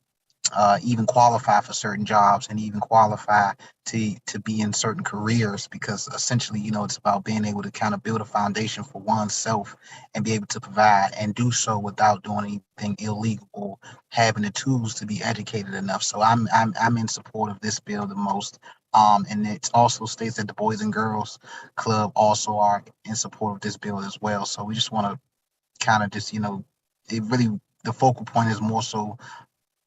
even qualify for certain jobs and even qualify to be in certain careers, because essentially, it's about being able to kind of build a foundation for oneself and be able to provide and do so without doing anything illegal or having the tools to be educated enough. So I'm in support of this bill the most. And it also states that the Boys and Girls Club also are in support of this bill as well. So we just want to kind of just, it really, the focal point is more so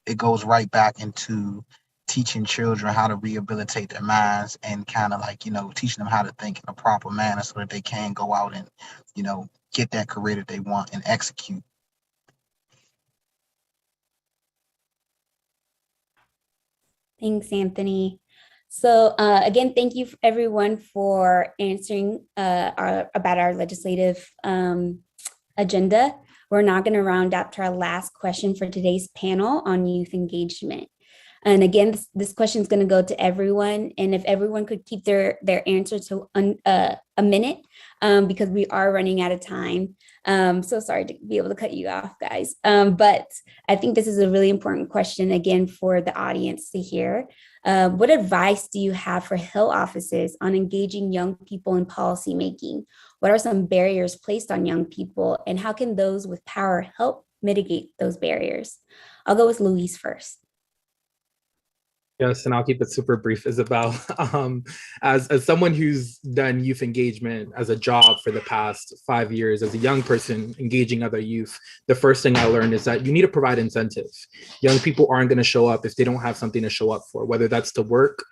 it goes right back into teaching children how to rehabilitate their minds and kind of like, teaching them how to think in a proper manner so that they can go out and, get that career that they want and execute. Thanks, Anthony. So again, thank you everyone for answering about our legislative agenda. We're now going to round up to our last question for today's panel on youth engagement. And again, this question is going to go to everyone. And if everyone could keep their answer to a minute, because we are running out of time. So sorry to be able to cut you off, guys. But I think this is a really important question, again, for the audience to hear. What advice do you have for Hill offices on engaging young people in policy making? What are some barriers placed on young people, and how can those with power help mitigate those barriers? I'll go with Luis first. Yes, and I'll keep it super brief, Isabel. As someone who's done youth engagement as a job for the past 5 years, as a young person engaging other youth, the first thing I learned is that you need to provide incentives. Young people aren't going to show up if they don't have something to show up for, whether that's to work,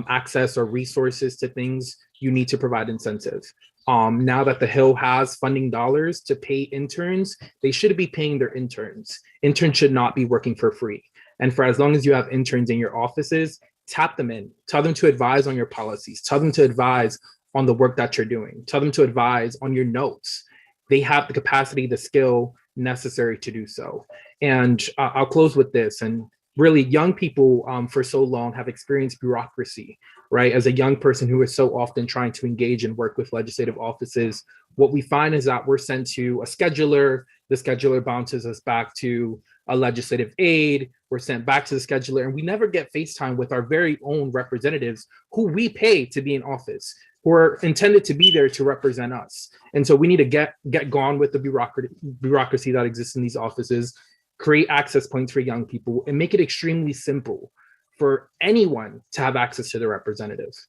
access or resources to things. You need to provide incentives. Now that the Hill has funding dollars to pay interns, they should be paying their interns. Interns should not be working for free. And for as long as you have interns in your offices, tap them in, tell them to advise on your policies, tell them to advise on the work that you're doing, tell them to advise on your notes. They have the capacity, the skill necessary to do so. And I'll close with this. And really, young people for so long have experienced bureaucracy, right? As a young person who is so often trying to engage and work with legislative offices, what we find is that we're sent to a scheduler, the scheduler bounces us back to a legislative aide, we're sent back to the scheduler, and we never get face time with our very own representatives who we pay to be in office, who are intended to be there to represent us. And so we need to get gone with the bureaucracy that exists in these offices, create access points for young people, and make it extremely simple for anyone to have access to their representatives.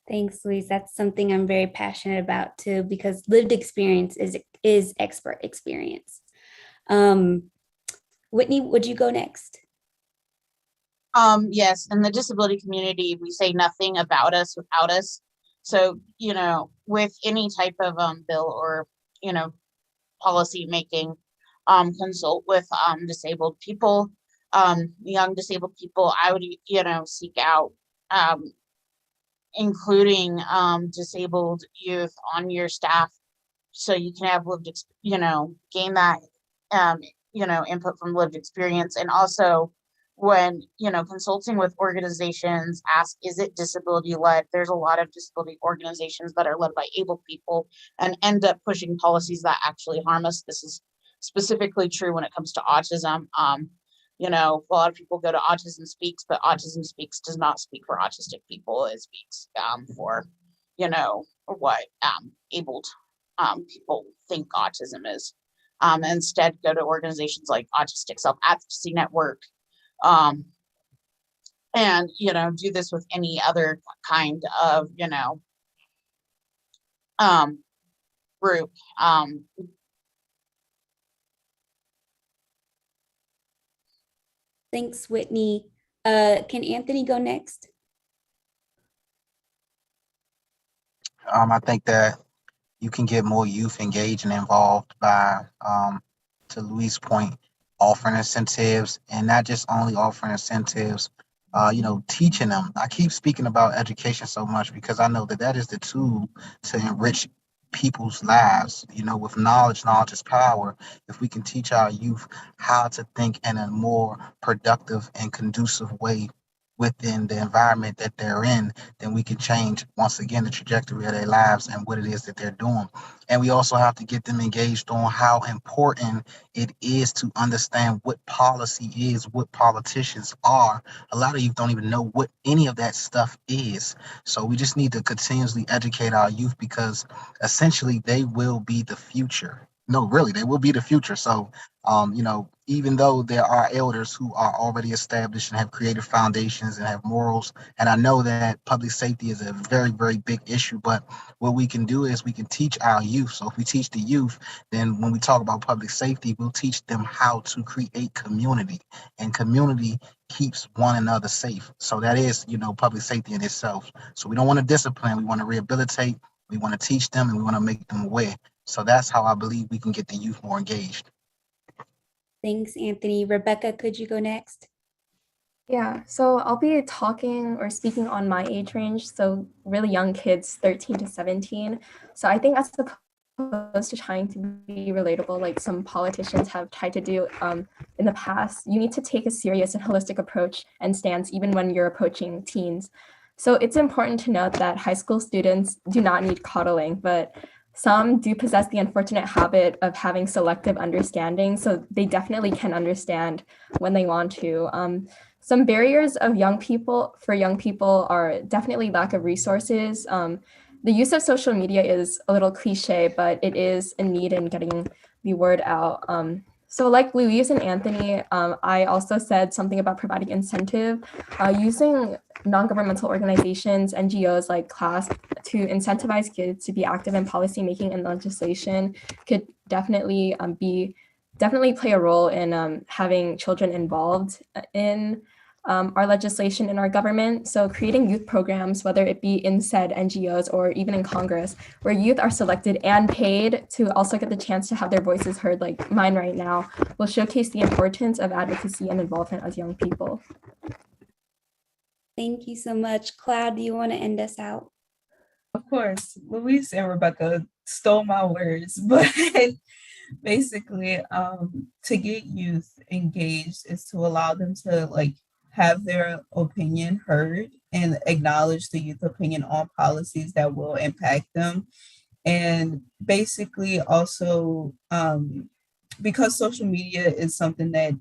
Thanks, Luis. That's something I'm very passionate about too, because lived experience is expert experience. Whitney, would you go next? Yes, in the disability community, we say nothing about us without us. So, with any type of bill or, policy making, consult with disabled people, young disabled people. I would, seek out including disabled youth on your staff, so you can have lived, gain that, input from lived experience. And also when, consulting with organizations, ask, is it disability led? There's a lot of disability organizations that are led by able people and end up pushing policies that actually harm us. This is specifically true when it comes to autism. A lot of people go to Autism Speaks, but Autism Speaks does not speak for autistic people. It speaks for, what abled people think autism is. Instead, go to organizations like Autistic Self-Advocacy Network, and, do this with any other kind of, group. Thanks, Whitney. Can Anthony go next? I think that you can get more youth engaged and involved by, to Louis' point, offering incentives, and not just only offering incentives, teaching them. I keep speaking about education so much because I know that that is the tool to enrich people's lives. With knowledge is power. If we can teach our youth how to think in a more productive and conducive way within the environment that they're in, then we can change, once again, the trajectory of their lives and what it is that they're doing. And we also have to get them engaged on how important it is to understand what policy is, what politicians are. A lot of youth don't even know what any of that stuff is. So we just need to continuously educate our youth, because essentially they will be the future. No, really, they will be the future. So, even though there are elders who are already established and have created foundations and have morals, and I know that public safety is a very, very big issue, but what we can do is we can teach our youth. So if we teach the youth, then when we talk about public safety, we'll teach them how to create community, and community keeps one another safe. So that is, public safety in itself. So we don't want to discipline, we want to rehabilitate, we want to teach them, and we want to make them aware. So that's how I believe we can get the youth more engaged. Thanks, Anthony. Rebecca, could you go next? Yeah, so I'll be talking or speaking on my age range, so really young kids, 13 to 17. So I think as opposed to trying to be relatable, like some politicians have tried to do in the past, you need to take a serious and holistic approach and stance even when you're approaching teens. So it's important to note that high school students do not need coddling, but some do possess the unfortunate habit of having selective understanding, so they definitely can understand when they want to. Some barriers of young people are definitely lack of resources. The use of social media is a little cliche, but it is a need in getting the word out. So like Louise and Anthony, I also said something about providing incentive, using non-governmental organizations, NGOs like CLASP to incentivize kids to be active in policymaking and legislation could definitely play a role in having children involved in our legislation in our government. So creating youth programs, whether it be in said NGOs or even in Congress, where youth are selected and paid to also get the chance to have their voices heard, like mine right now, will showcase the importance of advocacy and involvement as young people. Thank you so much. Cloud, do you want to end us out? Of course, Luis and Rebecca stole my words, but basically, to get youth engaged is to allow them to like have their opinion heard and acknowledge the youth opinion on policies that will impact them. And basically also, because social media is something that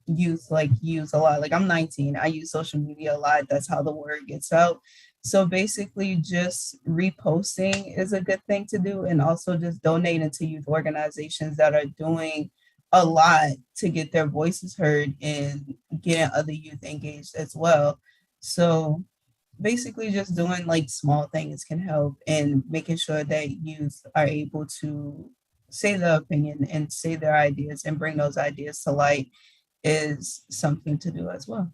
youth like use a lot. Like I'm 19, I use social media a lot. That's how the word gets out. So basically just reposting is a good thing to do, and also just donating to youth organizations that are doing a lot to get their voices heard and getting other youth engaged as well. So basically just doing like small things can help, and making sure that youth are able to say their opinion and say their ideas and bring those ideas to light is something to do as well.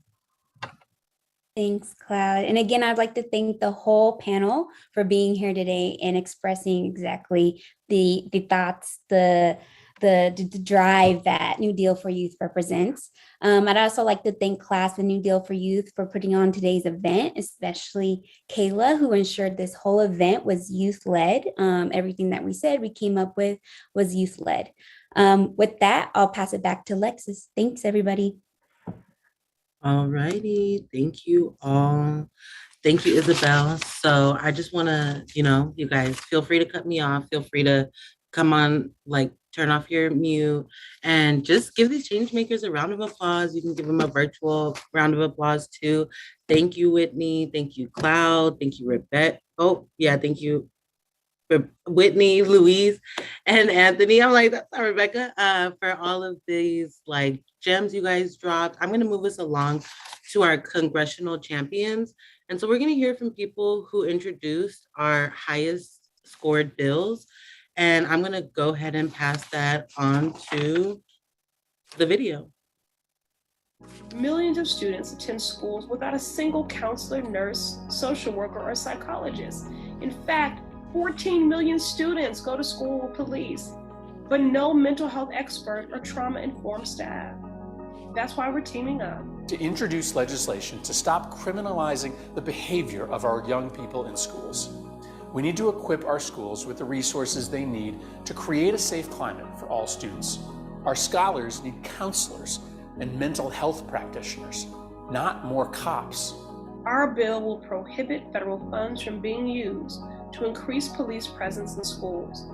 Thanks, Cloud. And again, I'd like to thank the whole panel for being here today and expressing exactly the thoughts, the drive that New Deal for Youth represents. I'd also like to thank Class with New Deal for Youth for putting on today's event, especially Kayla, who ensured this whole event was youth-led. Everything that we said, we came up with was youth-led. With that, I'll pass it back to Lexus. Thanks, everybody. All righty. Thank you all. Thank you, Isabel. So I just want to, you guys feel free to cut me off. Feel free to come on, like turn off your mute and just give these change makers a round of applause. You can give them a virtual round of applause too. Thank you, Whitney. Thank you, Cloud. Thank you, Rebecca. Oh, yeah. Thank you, Whitney, Louise, and Anthony. I'm like, that's not Rebecca, for all of these like gems you guys dropped. I'm going to move us along to our congressional champions. And so we're going to hear from people who introduced our highest scored bills. And I'm going to go ahead and pass that on to the video. Millions of students attend schools without a single counselor, nurse, social worker, or psychologist. In fact, 14 million students go to school with police, but no mental health expert or trauma-informed staff. That's why we're teaming up to introduce legislation to stop criminalizing the behavior of our young people in schools. We need to equip our schools with the resources they need to create a safe climate for all students. Our scholars need counselors and mental health practitioners, not more cops. Our bill will prohibit federal funds from being used to increase police presence in schools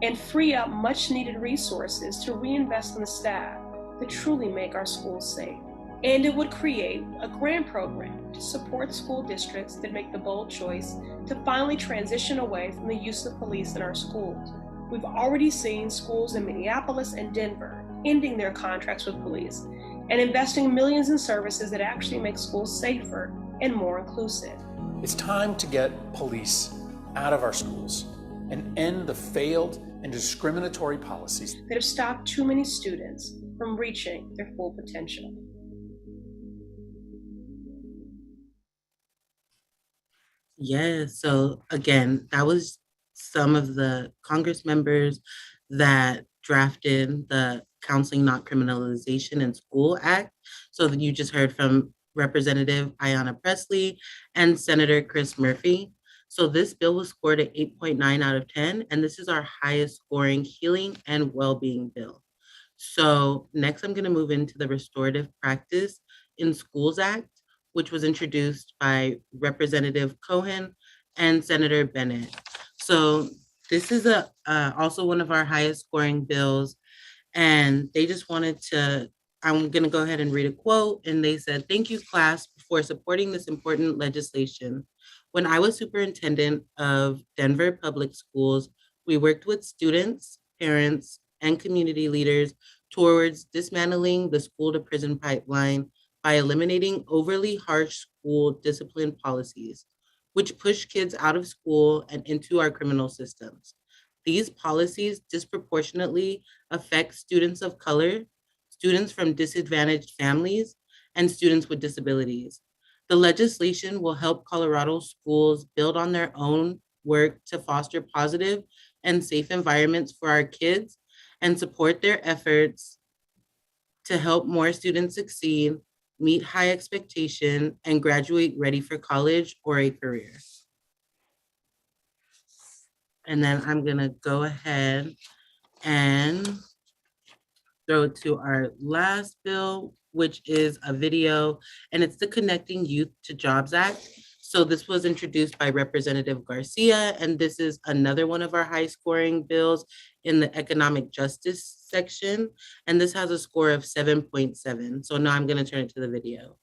and free up much needed resources to reinvest in the staff that truly make our schools safe. And it would create a grant program to support school districts that make the bold choice to finally transition away from the use of police in our schools. We've already seen schools in Minneapolis and Denver ending their contracts with police and investing millions in services that actually make schools safer and more inclusive. It's time to get police out of our schools and end the failed and discriminatory policies that have stopped too many students from reaching their full potential. Yes. So again, that was some of the Congress members that drafted the Counseling Not Criminalization in School Act. So that you just heard from Representative Ayanna Pressley and Senator Chris Murphy. So this bill was scored at 8.9 out of 10, and this is our highest scoring healing and well-being bill. So next I'm going to move into the Restorative Practice in Schools Act, which was introduced by Representative Cohen and Senator Bennett. So this is also one of our highest scoring bills, and they just wanted to, I'm going to go ahead and read a quote, and they said, "Thank you, class, for supporting this important legislation. When I was superintendent of Denver Public Schools, we worked with students, parents, and community leaders towards dismantling the school to prison pipeline by eliminating overly harsh school discipline policies, which push kids out of school and into our criminal systems. These policies disproportionately affect students of color, students from disadvantaged families, and students with disabilities. The legislation will help Colorado schools build on their own work to foster positive and safe environments for our kids and support their efforts to help more students succeed, meet high expectation, and graduate ready for college or a career. And then I'm gonna go ahead and throw it to our last bill, which is a video, and it's the Connecting Youth to Jobs Act. So this was introduced by Representative Garcia, and this is another one of our high scoring bills in the economic justice section. And this has a score of 7.7. So now I'm gonna turn it to the video.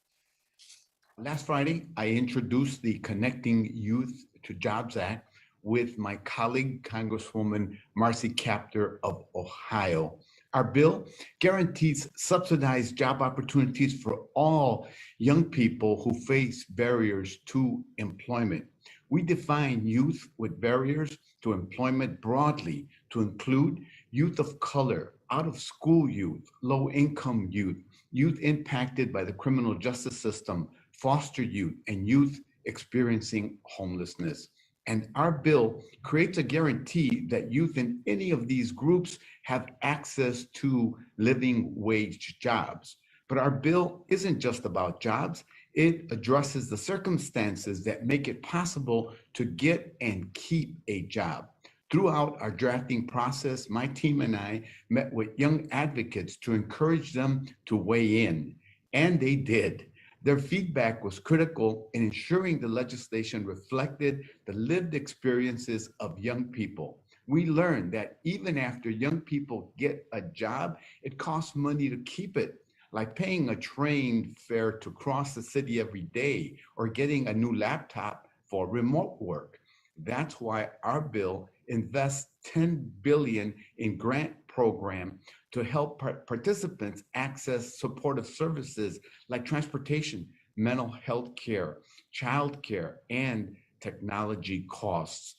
Last Friday, I introduced the Connecting Youth to Jobs Act with my colleague, Congresswoman Marcy Kaptur of Ohio. Our bill guarantees subsidized job opportunities for all young people who face barriers to employment. We define youth with barriers to employment broadly to include youth of color, out-of-school youth, low-income youth, youth impacted by the criminal justice system, foster youth, and youth experiencing homelessness. And our bill creates a guarantee that youth in any of these groups have access to living wage jobs. But our bill isn't just about jobs. It addresses the circumstances that make it possible to get and keep a job. Throughout our drafting process, my team and I met with young advocates to encourage them to weigh in, and they did. Their feedback was critical in ensuring the legislation reflected the lived experiences of young people. We learned that even after young people get a job, it costs money to keep it, like paying a train fare to cross the city every day or getting a new laptop for remote work. That's why our bill invests $10 billion in grant program to help participants access supportive services like transportation, mental health care, child care, and technology costs.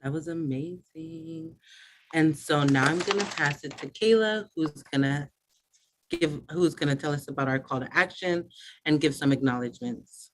That was amazing. And so now I'm gonna pass it to Kayla, who's gonna tell us about our call to action and give some acknowledgements.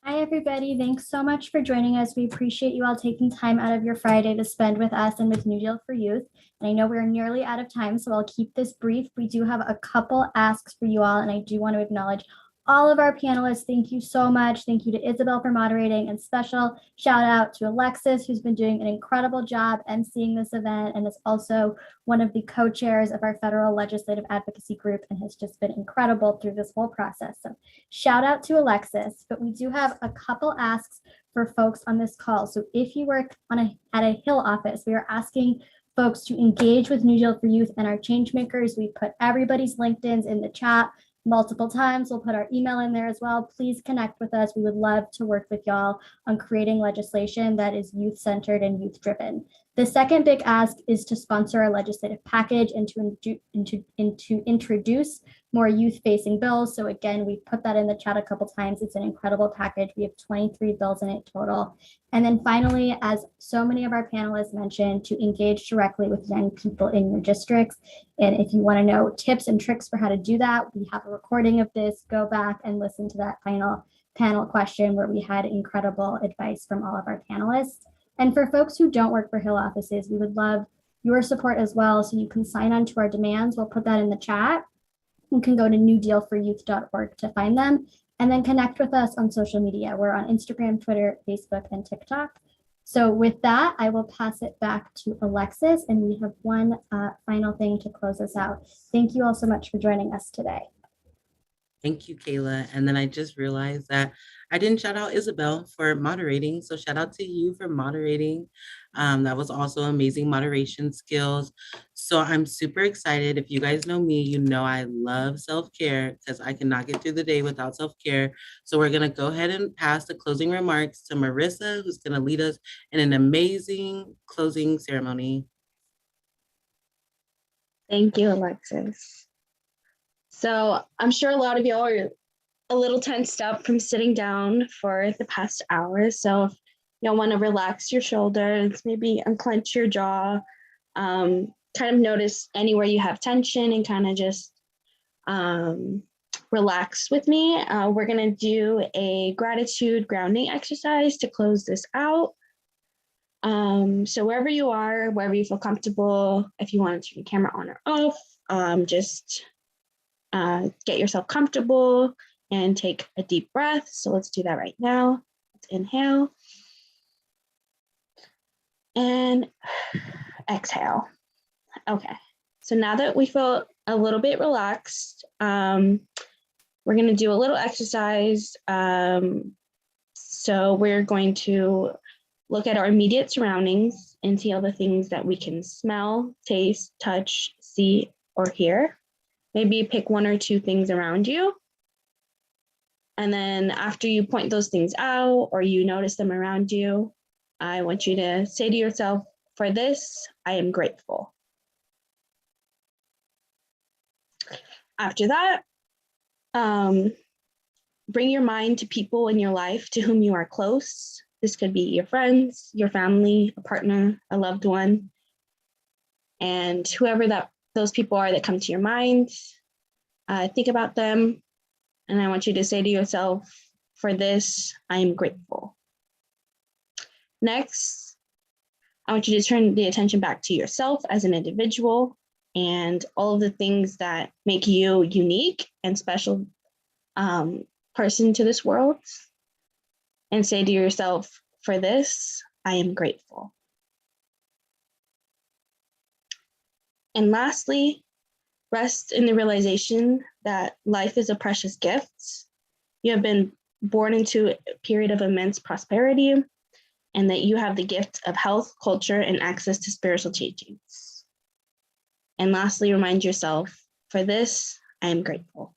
Hi, everybody. Thanks so much for joining us. We appreciate you all taking time out of your Friday to spend with us and with New Deal for Youth. And I know we're nearly out of time, so I'll keep this brief. We do have a couple asks for you all, and I do want to acknowledge all of our panelists. Thank you so much. Thank you to Isabel for moderating, and special shout out to Alexis, who's been doing an incredible job emceeing this event and is also one of the co-chairs of our federal legislative advocacy group and has just been incredible through this whole process. So shout out to Alexis, but we do have a couple asks for folks on this call. So if you work at a Hill office, we are asking folks to engage with New Deal for Youth and our change makers. We put everybody's LinkedIns in the chat multiple times. We'll put our email in there as well. Please connect with us. We would love to work with y'all on creating legislation that is youth-centered and youth-driven. The second big ask is to sponsor a legislative package and to introduce more youth-facing bills. So again, we put that in the chat a couple times. It's an incredible package. We have 23 bills in it total. And then finally, as so many of our panelists mentioned, to engage directly with young people in your districts. And if you want to know tips and tricks for how to do that, we have a recording of this. Go back and listen to that final panel question where we had incredible advice from all of our panelists. And for folks who don't work for Hill offices, we would love your support as well. So you can sign on to our demands. We'll put that in the chat. You can go to newdealforyouth.org to find them, and then connect with us on social media. We're on Instagram, Twitter, Facebook, and TikTok. So with that, I will pass it back to Alexis, and we have one final thing to close us out. Thank you all so much for joining us today. Thank you, Kayla. And then I just realized that I didn't shout out Isabel for moderating. So shout out to you for moderating. That was also amazing moderation skills. So I'm super excited. If you guys know me, you know I love self-care because I cannot get through the day without self-care. So we're gonna go ahead and pass the closing remarks to Marissa, who's gonna lead us in an amazing closing ceremony. Thank you, Alexis. So I'm sure a lot of y'all are a little tensed up from sitting down for the past hour. So if you'll want to relax your shoulders, maybe unclench your jaw, kind of notice anywhere you have tension and kind of just relax with me. We're going to do a gratitude grounding exercise to close this out. So wherever you are, wherever you feel comfortable, if you want to turn the camera on or off, just get yourself comfortable and take a deep breath. So let's do that right now. Let's inhale and exhale. Okay, so now that we feel a little bit relaxed, we're going to do a little exercise. So we're going to look at our immediate surroundings and see all the things that we can smell, taste, touch, see, or hear. Maybe pick one or two things around you. And then after you point those things out or you notice them around you, I want you to say to yourself, for this, I am grateful. After that, bring your mind to people in your life to whom you are close. This could be your friends, your family, a partner, a loved one, and whoever those people are that come to your mind. Think about them, and I want you to say to yourself, for this, I am grateful. Next, I want you to turn the attention back to yourself as an individual and all of the things that make you unique and special person to this world, and say to yourself, for this, I am grateful. And lastly, rest in the realization that life is a precious gift. You have been born into a period of immense prosperity, and that you have the gift of health, culture, and access to spiritual teachings. And lastly, remind yourself, for this, I am grateful.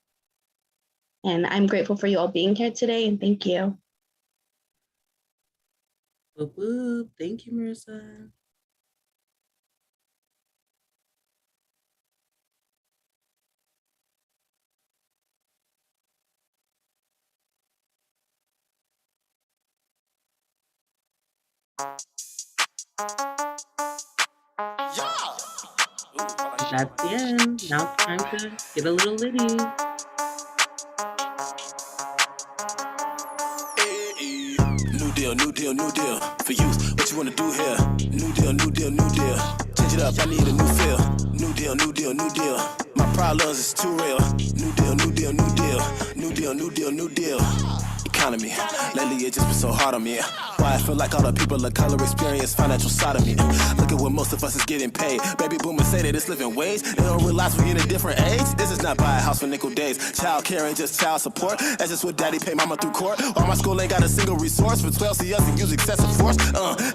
And I'm grateful for you all being here today, and thank you. Whoop, whoop. Thank you, Marissa. That's the end. Now it's time to get a little litty. New deal, new deal, new deal. For you, what you wanna do here? New deal, new deal, new deal. Change it up, I need a new feel. New deal, new deal, new deal. My problems is too real. New deal, new deal, new deal. New deal, new deal, new deal. Economy, lately it just been so hard on me. Why I feel like all the people of color experience financial sodomy. Look at what most of us is getting paid. Baby boomers say that it's living wage. They don't realize we're in a different age. This is not buy a house for nickel days. Child care ain't just child support. That's just what daddy pay mama through court. All my school ain't got a single resource for 12 CS and use excessive force.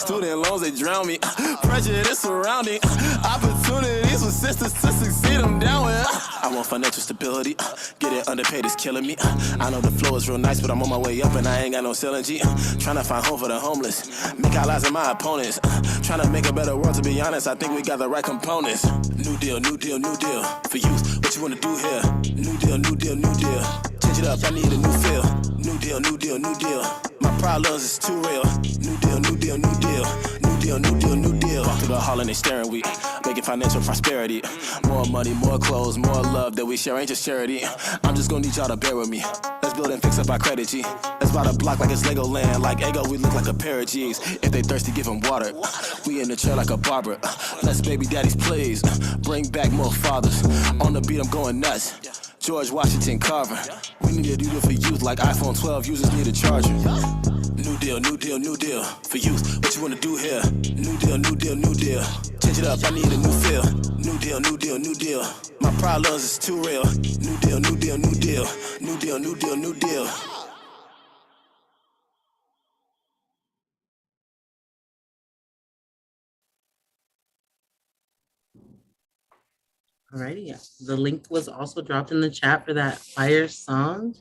Student loans, they drown me. Prejudice surrounding. Opportunities for sisters to succeed, I'm down with. I want financial stability. Getting underpaid is killing me. I know the flow is real nice, but I'm on my way up and I ain't got no ceiling G. Trying to find home for the homeless. Make allies of my opponents. Trying to make a better world, to be honest. I think we got the right components. New deal, new deal, new deal. For youth, what you wanna do here? New deal, new deal, new deal. Change it up, I need a new feel. New deal, new deal, new deal. My problems is too real. New deal, new deal, new deal. New deal, new deal, new deal. Walk through the hall and they staring, we making financial prosperity. More money, more clothes, more love that we share ain't just charity. I'm just gonna need y'all to bear with me. Let's build and fix up our credit, G. Let's buy the block like it's Legoland. Like Ego, we look like a pair of G's. If they thirsty, give them water. We in the chair like a barber. Let's baby daddies, please. Bring back more fathers. On the beat, I'm going nuts. George Washington Carver. We need to do this for youth like iPhone 12 users need a charger. New deal, new deal, new deal. For youth, what you wanna do here? New deal, new deal, new deal. Change it up, I need a new feel. New deal, new deal, new deal. My problems is too real. New deal, new deal, new deal. New deal, new deal, new deal. Alrighty, the link was also dropped in the chat for that fire song.